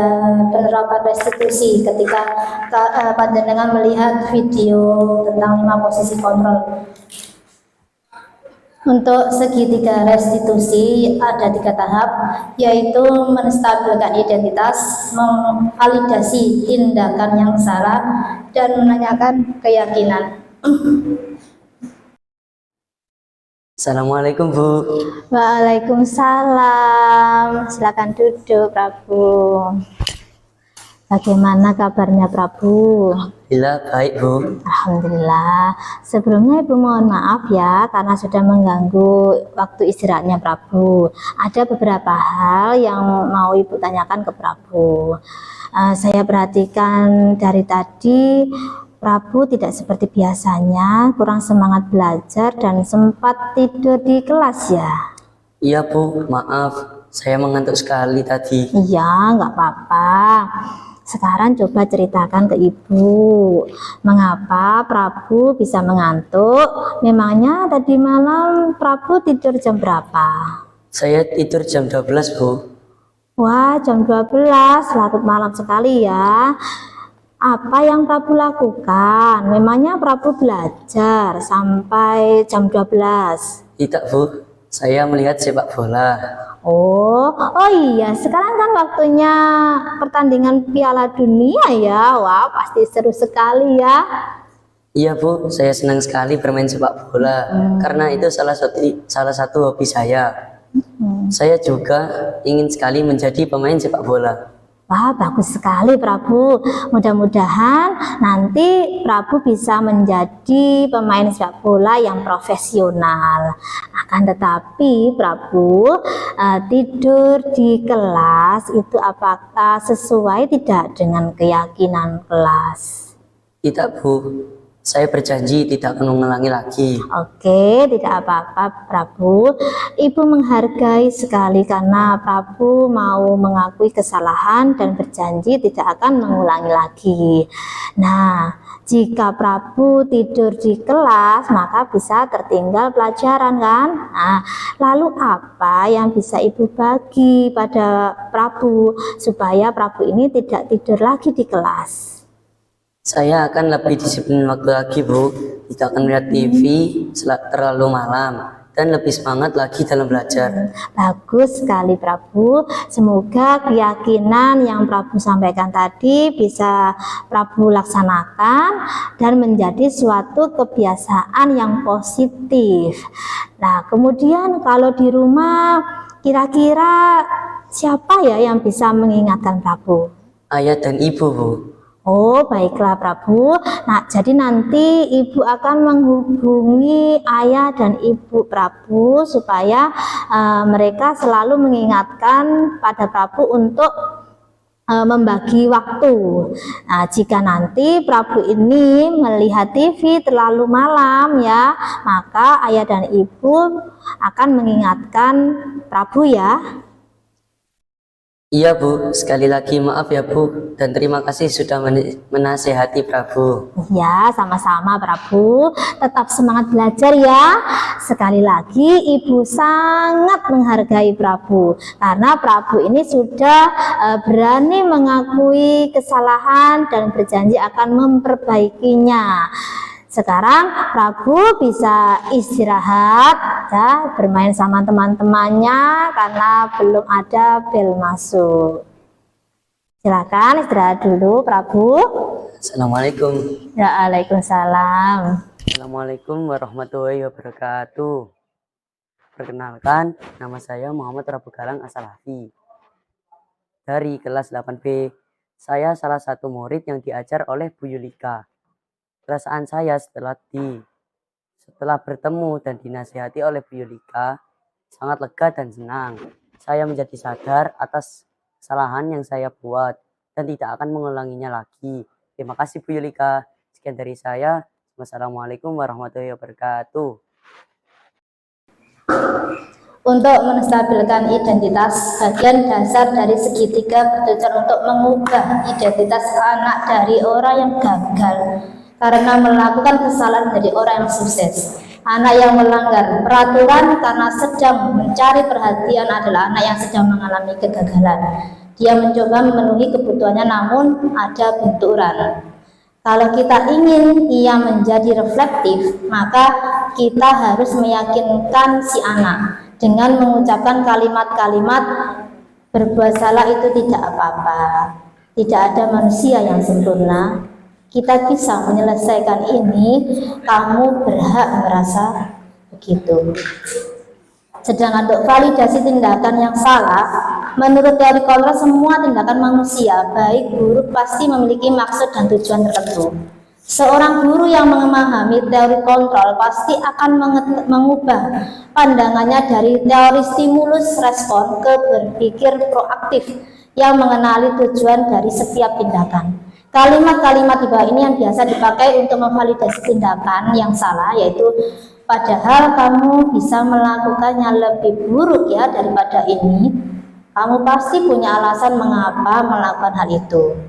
penerapan restitusi ketika panjenengan melihat video tentang 5 posisi kontrol. Untuk segitiga restitusi ada 3 tahap, yaitu menstabilkan identitas, memvalidasi tindakan yang salah, dan menanyakan keyakinan. Assalamualaikum Bu. Waalaikumsalam. Silakan duduk, Prabu. Bagaimana kabarnya, Prabu? Alhamdulillah baik Bu. Alhamdulillah. Sebelumnya Ibu mohon maaf ya karena sudah mengganggu waktu istirahatnya Prabu. Ada beberapa hal yang mau Ibu tanyakan ke Prabu. Saya perhatikan dari tadi Prabu tidak seperti biasanya, kurang semangat belajar dan sempat tidur di kelas ya. Iya Bu, maaf. Saya mengantuk sekali tadi. Iya, nggak apa-apa. Sekarang coba ceritakan ke Ibu, mengapa Prabu bisa mengantuk? Memangnya tadi malam Prabu tidur jam berapa? Saya tidur jam 12 Bu. Wah, jam 12, larut malam sekali ya. Apa yang Prabu lakukan? Memangnya Prabu belajar sampai jam 12? Tidak Bu, saya melihat sepak bola. Oh iya, sekarang kan waktunya pertandingan Piala Dunia ya. Wah, pasti seru sekali ya. Iya Bu, saya senang sekali bermain sepak bola karena itu salah satu hobi saya. Saya juga ingin sekali menjadi pemain sepak bola. Wah, bagus sekali Prabu. Mudah-mudahan nanti Prabu bisa menjadi pemain sepak bola yang profesional. Akan tetapi Prabu, tidur di kelas itu apakah sesuai tidak dengan keyakinan kelas? Tidak Bu, saya berjanji tidak akan mengulangi lagi. Oke, tidak apa-apa Prabu. Ibu menghargai sekali karena Prabu mau mengakui kesalahan dan berjanji tidak akan mengulangi lagi. Nah, jika Prabu tidur di kelas, maka bisa tertinggal pelajaran kan? Nah, lalu apa yang bisa Ibu bagi pada Prabu supaya Prabu ini tidak tidur lagi di kelas? Saya akan lebih disiplin waktu lagi Bu, tidak akan melihat TV terlalu malam, dan lebih semangat lagi dalam belajar. Bagus sekali Prabu. Semoga keyakinan yang Prabu sampaikan tadi bisa Prabu laksanakan dan menjadi suatu kebiasaan yang positif. Nah, kemudian kalau di rumah kira-kira siapa ya yang bisa mengingatkan Prabu? Ayah dan ibu Bu. Oh, baiklah Prabu. Nah, jadi nanti Ibu akan menghubungi ayah dan ibu Prabu supaya mereka selalu mengingatkan pada Prabu untuk membagi waktu. Nah, jika nanti Prabu ini melihat TV terlalu malam ya, maka ayah dan ibu akan mengingatkan Prabu ya. Iya Bu, sekali lagi maaf ya Bu, dan terima kasih sudah menasehati Prabu. Ya, sama-sama Prabu. Tetap semangat belajar ya. Sekali lagi Ibu sangat menghargai Prabu karena Prabu ini sudah berani mengakui kesalahan dan berjanji akan memperbaikinya. Sekarang Prabu bisa istirahat ya, bermain sama teman-temannya karena belum ada bel masuk. Silakan istirahat dulu, Prabu. Assalamualaikum. Waalaikumsalam. Assalamualaikum warahmatullahi wabarakatuh. Perkenalkan, nama saya Muhammad Rabu Galang Asalafi. Dari kelas 8B, saya salah satu murid yang diajar oleh Bu Yulika. Perasaan saya setelah bertemu dan dinasihati oleh Bu Yulika, sangat lega dan senang. Saya menjadi sadar atas kesalahan yang saya buat dan tidak akan mengulanginya lagi. Terima kasih Bu Yulika. Sekian dari saya. Wassalamualaikum warahmatullahi wabarakatuh. Untuk menstabilkan identitas, bagian dasar dari segitiga bertujuan untuk mengubah identitas anak dari orang yang gagal karena melakukan kesalahan menjadi orang yang sukses. Anak yang melanggar peraturan karena sedang mencari perhatian adalah anak yang sedang mengalami kegagalan. Dia mencoba memenuhi kebutuhannya namun ada benturan. Kalau kita ingin ia menjadi reflektif, maka kita harus meyakinkan si anak dengan mengucapkan kalimat-kalimat berbuat salah itu tidak apa-apa. Tidak ada manusia yang sempurna. Kita bisa menyelesaikan ini, kamu berhak merasa begitu. Sedangkan untuk validasi tindakan yang salah, menurut teori kontrol semua tindakan manusia, baik buruk, pasti memiliki maksud dan tujuan tertentu. Seorang guru yang memahami teori kontrol pasti akan mengubah pandangannya dari teori stimulus respon ke berpikir proaktif yang mengenali tujuan dari setiap tindakan. Kalimat-kalimat di bawah ini yang biasa dipakai untuk memvalidasi tindakan yang salah, yaitu padahal kamu bisa melakukannya lebih buruk ya daripada ini. Kamu pasti punya alasan mengapa melakukan hal itu.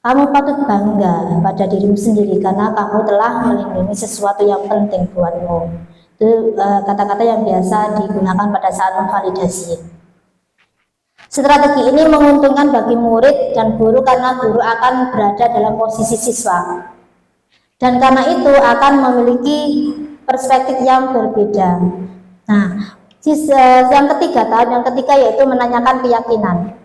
Kamu patut bangga pada dirimu sendiri karena kamu telah melindungi sesuatu yang penting buatmu. Itu kata-kata yang biasa digunakan pada saat memvalidasi. Strategi ini menguntungkan bagi murid dan guru karena guru akan berada dalam posisi siswa. Dan karena itu akan memiliki perspektif yang berbeda. Nah, yang ketiga yaitu menanyakan keyakinan.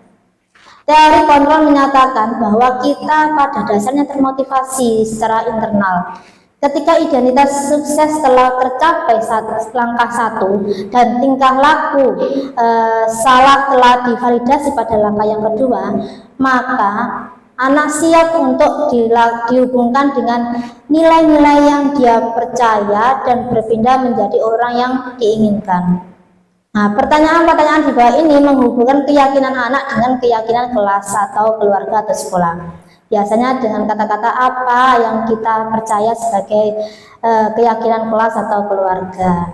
Teori kontrol menyatakan bahwa kita pada dasarnya termotivasi secara internal. Ketika identitas sukses telah tercapai langkah 1 dan tingkah laku salah telah divalidasi pada langkah yang kedua, maka anak siap untuk dihubungkan dengan nilai-nilai yang dia percaya dan berpindah menjadi orang yang diinginkan. Nah, pertanyaan-pertanyaan di bawah ini menghubungkan keyakinan anak dengan keyakinan kelas atau keluarga atau sekolah. Biasanya dengan kata-kata apa yang kita percaya sebagai keyakinan kelas atau keluarga.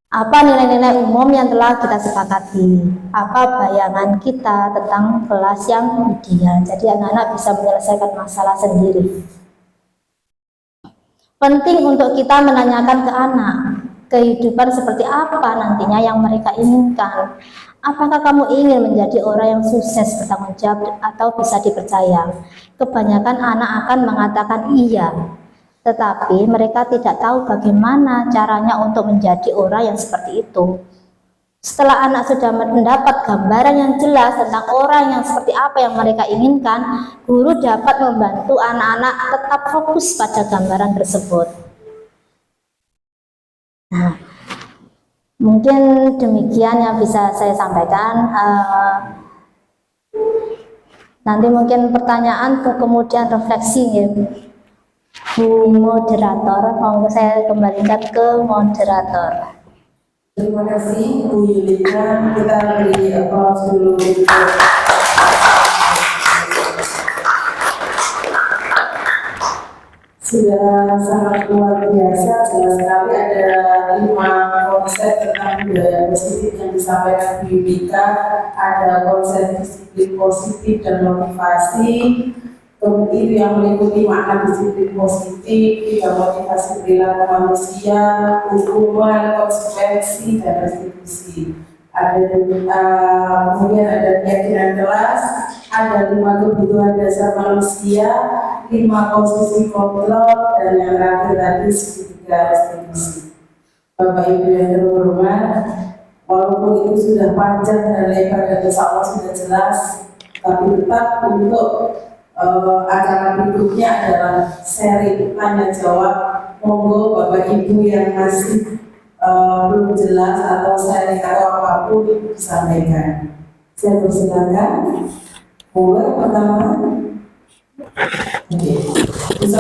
Apa nilai-nilai umum yang telah kita sepakati? Apa bayangan kita tentang kelas yang ideal? Jadi anak-anak bisa menyelesaikan masalah sendiri. Penting untuk kita menanyakan ke anak, kehidupan seperti apa nantinya yang mereka inginkan. Apakah kamu ingin menjadi orang yang sukses, bertanggung jawab, atau bisa dipercaya? Kebanyakan anak akan mengatakan iya, tetapi mereka tidak tahu bagaimana caranya untuk menjadi orang yang seperti itu. Setelah anak sudah mendapat gambaran yang jelas tentang orang yang seperti apa yang mereka inginkan, guru dapat membantu anak-anak tetap fokus pada gambaran tersebut. Nah, mungkin demikian yang bisa saya sampaikan. Nanti mungkin pertanyaan kemudian refleksi ya, Bu Moderator. Mau saya kembalikan ke moderator. Terima kasih Bu Yulika. Kita beri aplaus dulu. Sudah sangat luar biasa, jelas sekali ada 5 konsep tentang budaya positif yang disampaikan Bu Yulika. Ada konsep disiplin positif dan motivasi, itu yang meliputi makna disiplin positif, juga motivasi perilaku manusia, hukuman, konsekuensi, dan restitusi. Kemudian ada keyakinan kelas, ada 5 kebutuhan dasar manusia, 5 posisi kontrol, dan yang terakhir tadi segitiga restitusi. Bapak Ibu yang terhormat, walaupun itu sudah panjang dan lebar dan insya Allah sudah jelas, Tapi tetap untuk acara berikutnya adalah seri tanya jawab. Monggo Bapak Ibu yang masih belum jelas atau seri atau apapun disampaikan. Saya persilakan. Monggo yang pertama. Oke, bisa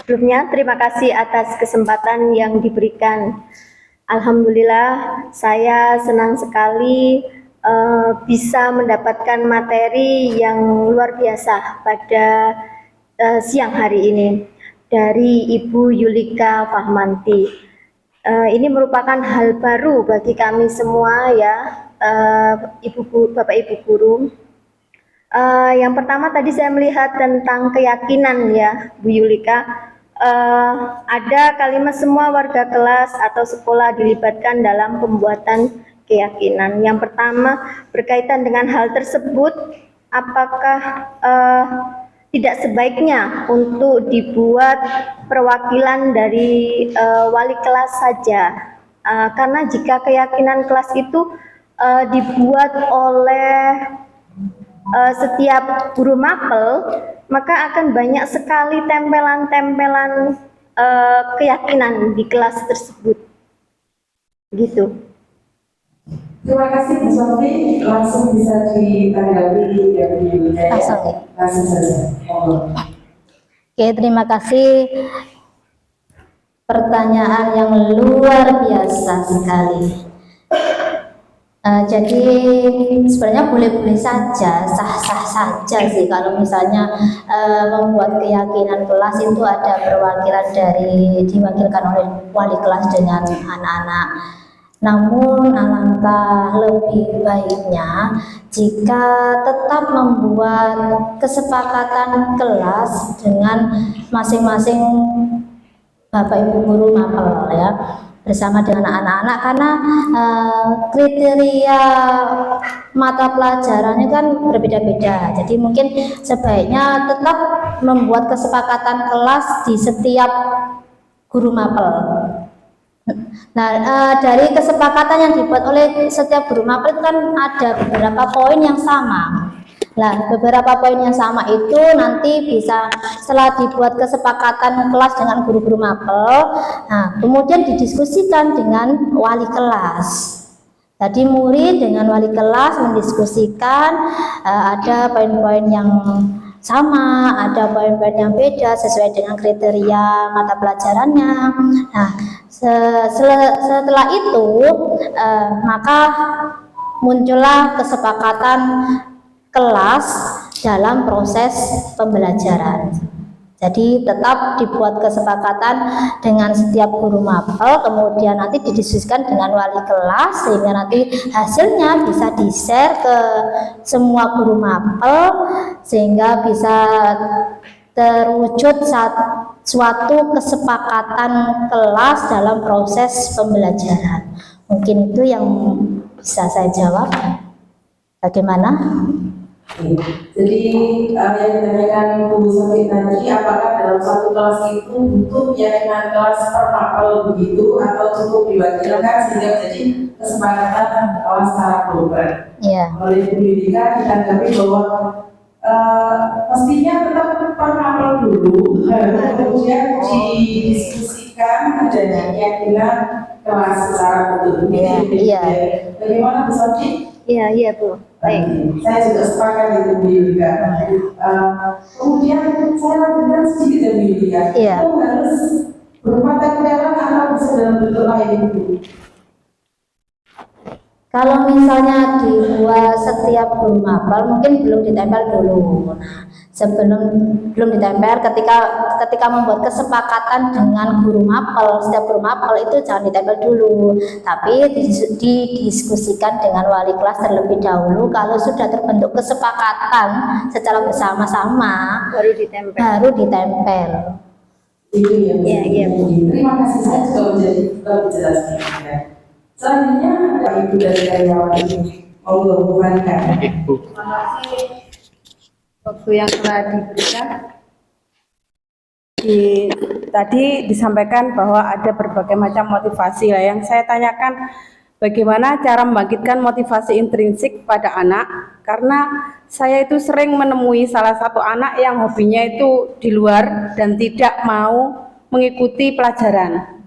Sebelumnya terima kasih atas kesempatan yang diberikan. Alhamdulillah saya senang sekali bisa mendapatkan materi yang luar biasa pada siang hari ini dari Ibu Yulika Fahmanti. Ini merupakan hal baru bagi kami semua ya, Bapak Ibu guru. Yang pertama tadi saya melihat tentang keyakinan ya Bu Yulika. Ada kalimat semua warga kelas atau sekolah dilibatkan dalam pembuatan keyakinan. Yang pertama berkaitan dengan hal tersebut, apakah tidak sebaiknya untuk dibuat perwakilan dari wali kelas saja? Karena jika keyakinan kelas itu dibuat oleh setiap guru mapel, maka akan banyak sekali tempelan-tempelan keyakinan di kelas tersebut. Gitu. Terima kasih Bu Sofi, langsung bisa ditanggapi ya Bu Yulika. Langsung saja. Oke, terima kasih. Pertanyaan yang luar biasa sekali. Jadi sebenarnya boleh-boleh saja, sah-sah saja sih kalau misalnya membuat keyakinan kelas itu ada perwakilan diwakilkan oleh wali kelas dengan anak-anak. Namun alangkah lebih baiknya jika tetap membuat kesepakatan kelas dengan masing-masing Bapak Ibu guru mapel ya, bersama dengan anak-anak, karena kriteria mata pelajarannya kan berbeda-beda. Jadi mungkin sebaiknya tetap membuat kesepakatan kelas di setiap guru mapel. Nah, dari kesepakatan yang dibuat oleh setiap guru mapel itu kan ada beberapa poin yang sama. Nah, beberapa poin yang sama itu nanti bisa setelah dibuat kesepakatan kelas dengan guru-guru mapel, nah kemudian didiskusikan dengan wali kelas. Jadi murid dengan wali kelas mendiskusikan ada poin-poin yang sama, ada poin-poin yang beda sesuai dengan kriteria mata pelajarannya. Nah, setelah itu maka muncullah kesepakatan kelas dalam proses pembelajaran. Jadi tetap dibuat kesepakatan dengan setiap guru mapel, kemudian nanti didiskusikan dengan wali kelas sehingga nanti hasilnya bisa di-share ke semua guru mapel sehingga bisa terwujud suatu kesepakatan kelas dalam proses pembelajaran. Mungkin itu yang bisa saya jawab. Bagaimana? Jadi yang ditanyakan Bu Sofi tadi, apakah dalam satu kelas itu butuh keyakinan kelas per mapel begitu atau cukup diwakilkan sehingga menjadi kesepakatan kelas secara global? Oleh Bu Yulika ditanggapi bahwa mestinya tetap per mapel dulu, kemudian didiskusikan adanya keyakinan kelas secara utuh. Bagaimana Bu Sofi? Iya Bu. Baik. Saya juga sepakat itu Bu Yulika. Kemudian saya lanjutkan sedikit ya Bu Yulika. Itu harus berupa tempelan atau bisa dalam bentuk lain Bu? Kalau misalnya dibuat setiap guru mapel mungkin belum ditempel dulu. Nah, belum ditempel ketika membuat kesepakatan dengan guru mapel, setiap guru mapel itu jangan ditempel dulu, tapi didiskusikan dengan wali kelas terlebih dahulu. Kalau sudah terbentuk kesepakatan secara bersama-sama baru ditempel. Itu ya. Iya. Terima kasih, saya sudah menjadi lebih jelas. Selanjutnya ada Ibu dari karyawan ini, monggo Bu Fanda. Terima kasih waktu yang telah diberikan. Tadi disampaikan bahwa ada berbagai macam motivasi lah. Yang saya tanyakan, Bagaimana cara membangkitkan motivasi intrinsik pada anak? Karena saya itu sering menemui salah satu anak yang hobinya itu di luar dan tidak mau mengikuti pelajaran.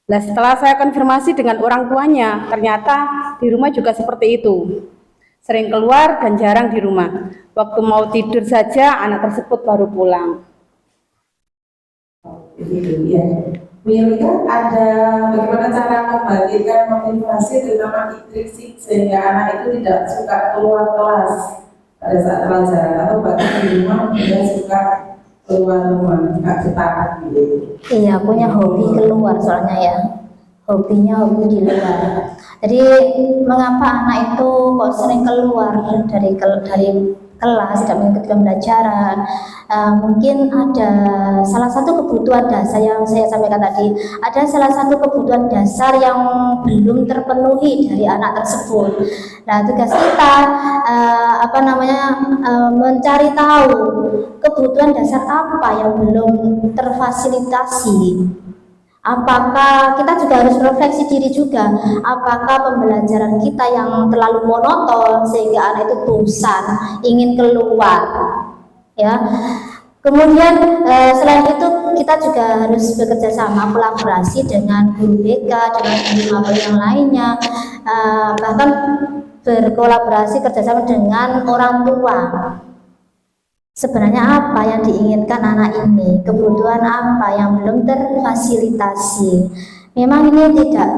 Nah, setelah saya konfirmasi dengan orang tuanya, ternyata di rumah juga seperti itu. Sering keluar dan jarang di rumah. Waktu mau tidur saja anak tersebut baru pulang. Begitu ya. Milika ada bagaimana cara membangkitkan motivasi terutama intrinsik sehingga anak itu tidak suka keluar kelas pada saat pelajaran atau bahkan di rumah tidak suka keluar rumah, nggak betah gitu. Iya, punya hobi keluar soalnya ya. Hobinya hobi di luar. Jadi mengapa anak itu kok sering keluar dari kelas, tidak mengikuti pembelajaran? Mungkin ada salah satu kebutuhan dasar yang saya sampaikan tadi. Ada salah satu kebutuhan dasar yang belum terpenuhi dari anak tersebut. Nah, tugas kita mencari tahu kebutuhan dasar apa yang belum terfasilitasi. Apakah kita juga harus refleksi diri juga, apakah pembelajaran kita yang terlalu monoton sehingga anak itu bosan, ingin keluar, ya. Kemudian selain itu kita juga harus bekerja sama, kolaborasi dengan guru BK, dengan guru maba yang lainnya, bahkan berkolaborasi kerjasama dengan orang tua. Sebenarnya apa yang diinginkan anak ini, kebutuhan apa yang belum terfasilitasi. Memang ini tidak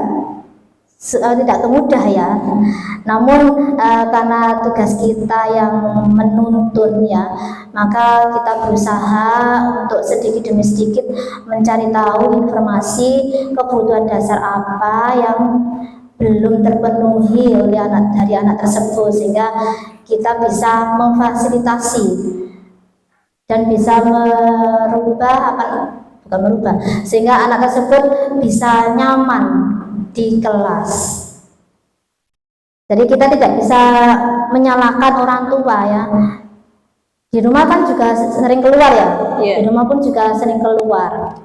mudah ya, namun karena tugas kita yang menuntun ya, maka kita berusaha untuk sedikit demi sedikit mencari tahu informasi kebutuhan dasar apa yang belum terpenuhi oleh anak tersebut, sehingga kita bisa memfasilitasi dan bisa sehingga anak tersebut bisa nyaman di kelas. Jadi kita tidak bisa menyalahkan orang tua ya. Di rumah kan juga sering keluar ya. Di rumah pun juga sering keluar.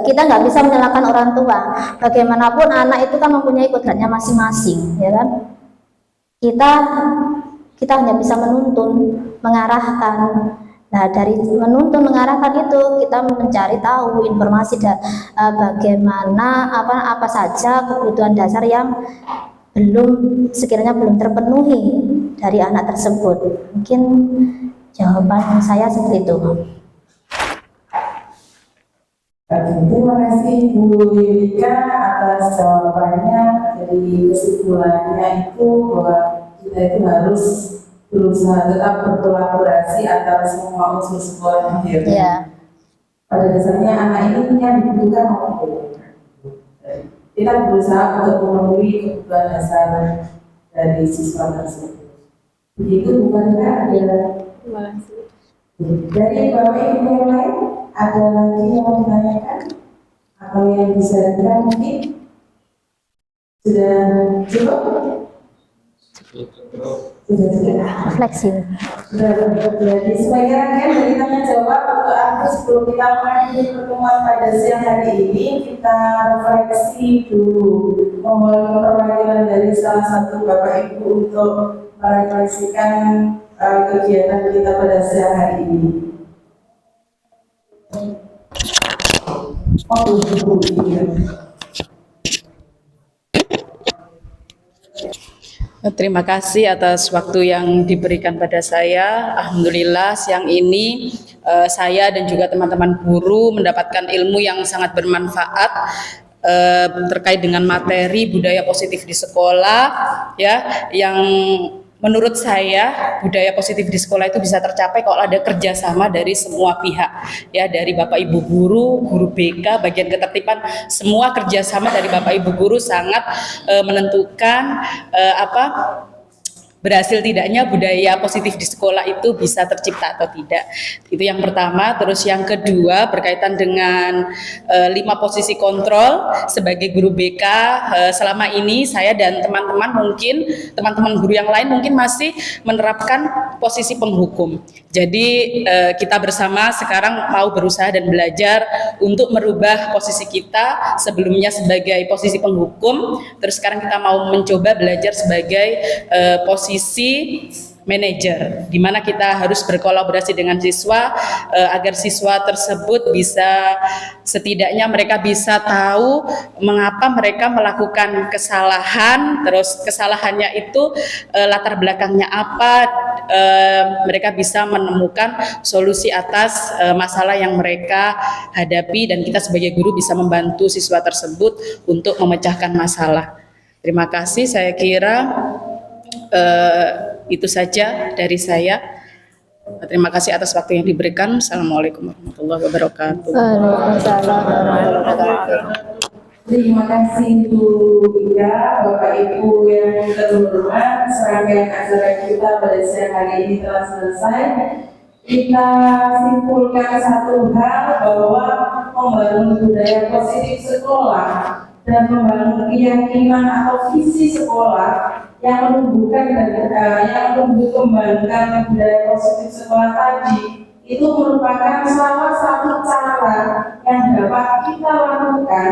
Kita nggak bisa menyalahkan orang tua. Bagaimanapun anak itu kan mempunyai kodratnya masing-masing, ya kan? Kita hanya bisa menuntun, mengarahkan. Nah, dari menuntun mengarahkan itu kita mencari tahu informasi bagaimana apa saja kebutuhan dasar yang sekiranya belum terpenuhi dari anak tersebut. Mungkin jawaban saya seperti itu. Terima kasih Bu Yulika atas jawabannya. Jadi kesimpulannya itu bahwa kita itu harus berusaha tetap berkolaborasi antara semua unsur sekolah yang pada dasarnya anak ini yang dibutuhkan kita berusaha untuk memenuhi kebutuhan dasar dari siswa tersebut. Begitu bukan ada. Terima kasih. Dari Bapak Ibu yang lain ada lagi yang mau ditanyakan atau yang bisa mungkin sudah cukup? Refleksi. Jadi sebagai rangkaian dari tanya jawab untuk aku sebelum kita mulai pertemuan pada siang hari ini, kita refleksi dulu. Mohon perwakilan dari salah satu Bapak Ibu untuk merefleksikan kegiatan kita pada siang hari ini. Terima kasih atas waktu yang diberikan pada saya. Alhamdulillah siang ini saya dan juga teman-teman guru mendapatkan ilmu yang sangat bermanfaat terkait dengan materi budaya positif di sekolah ya, yang menurut saya budaya positif di sekolah itu bisa tercapai kalau ada kerjasama dari semua pihak ya, dari Bapak Ibu guru, guru BK, bagian ketertiban, semua kerjasama dari Bapak Ibu guru sangat menentukan berhasil tidaknya budaya positif di sekolah itu bisa tercipta atau tidak. Itu yang pertama. Terus yang kedua berkaitan dengan 5 posisi kontrol sebagai guru BK. Selama ini saya dan teman-teman guru yang lain mungkin masih menerapkan posisi penghukum. Jadi kita bersama sekarang mau berusaha dan belajar untuk merubah posisi kita sebelumnya sebagai posisi penghukum, terus sekarang kita mau mencoba belajar sebagai posisi manajer, di mana kita harus berkolaborasi dengan siswa agar siswa tersebut bisa, setidaknya mereka bisa tahu mengapa mereka melakukan kesalahan, terus kesalahannya itu latar belakangnya apa, mereka bisa menemukan solusi atas masalah yang mereka hadapi, dan kita sebagai guru bisa membantu siswa tersebut untuk memecahkan masalah. Terima kasih, saya kira itu saja dari saya. Terima kasih atas waktu yang diberikan. Assalamualaikum warahmatullahi wabarakatuh. Terima kasih Bu Ika, Bapak Ibu yang terhormat. Serangkaian acara kita pada siang hari ini telah selesai. Kita simpulkan satu hal, bahwa membangun budaya positif sekolah dan membangun keyakinan atau visi sekolah yang menumbuhkan dan yang kembangkan budaya positif sekolah tadi itu merupakan salah satu cara yang dapat kita lakukan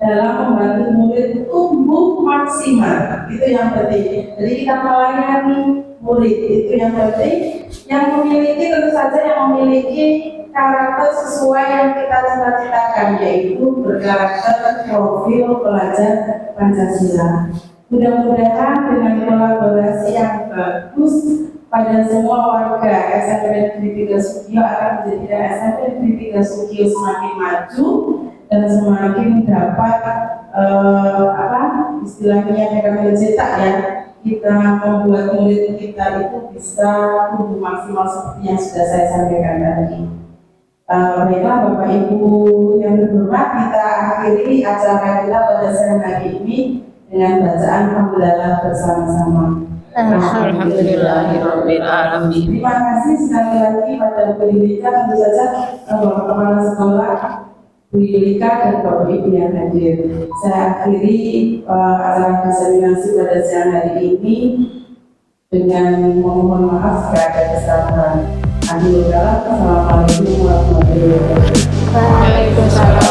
dalam membantu murid tumbuh maksimal. Itu yang penting. Jadi kita melayani murid, itu yang penting. Yang memiliki, tentu saja yang memiliki karakter sesuai yang kita cita-citakan, yaitu berkarakter profil pelajar Pancasila. Mudah-mudahan dengan kolaborasi yang bagus pada semua warga SMP Negeri 3 Sukio akan menjadikan SMP Negeri 3 Sukio semakin maju dan semakin dapat istilahnya dengan mencetak ya, kita membuat murid kita itu bisa tumbuh maksimal seperti yang sudah saya sampaikan tadi. Baiklah Bapak Ibu yang terhormat, kita akhiri acara kita pada siang hari ini dengan bacaan hamdalah bersama-sama. Alhamdulillahirabbil alamin. Terima kasih sekali lagi pada Bu Yulika, tentu saja Bapak Kepala Sekolah, Bu Yulika dan Bapak Ibu yang hadir. Saya akhiri acara diseminasi pada siang hari ini dengan memohon maaf jika ada kesalahan. Assalamualaikum warahmatullahi wabarakatuh. Waalaikumsalam.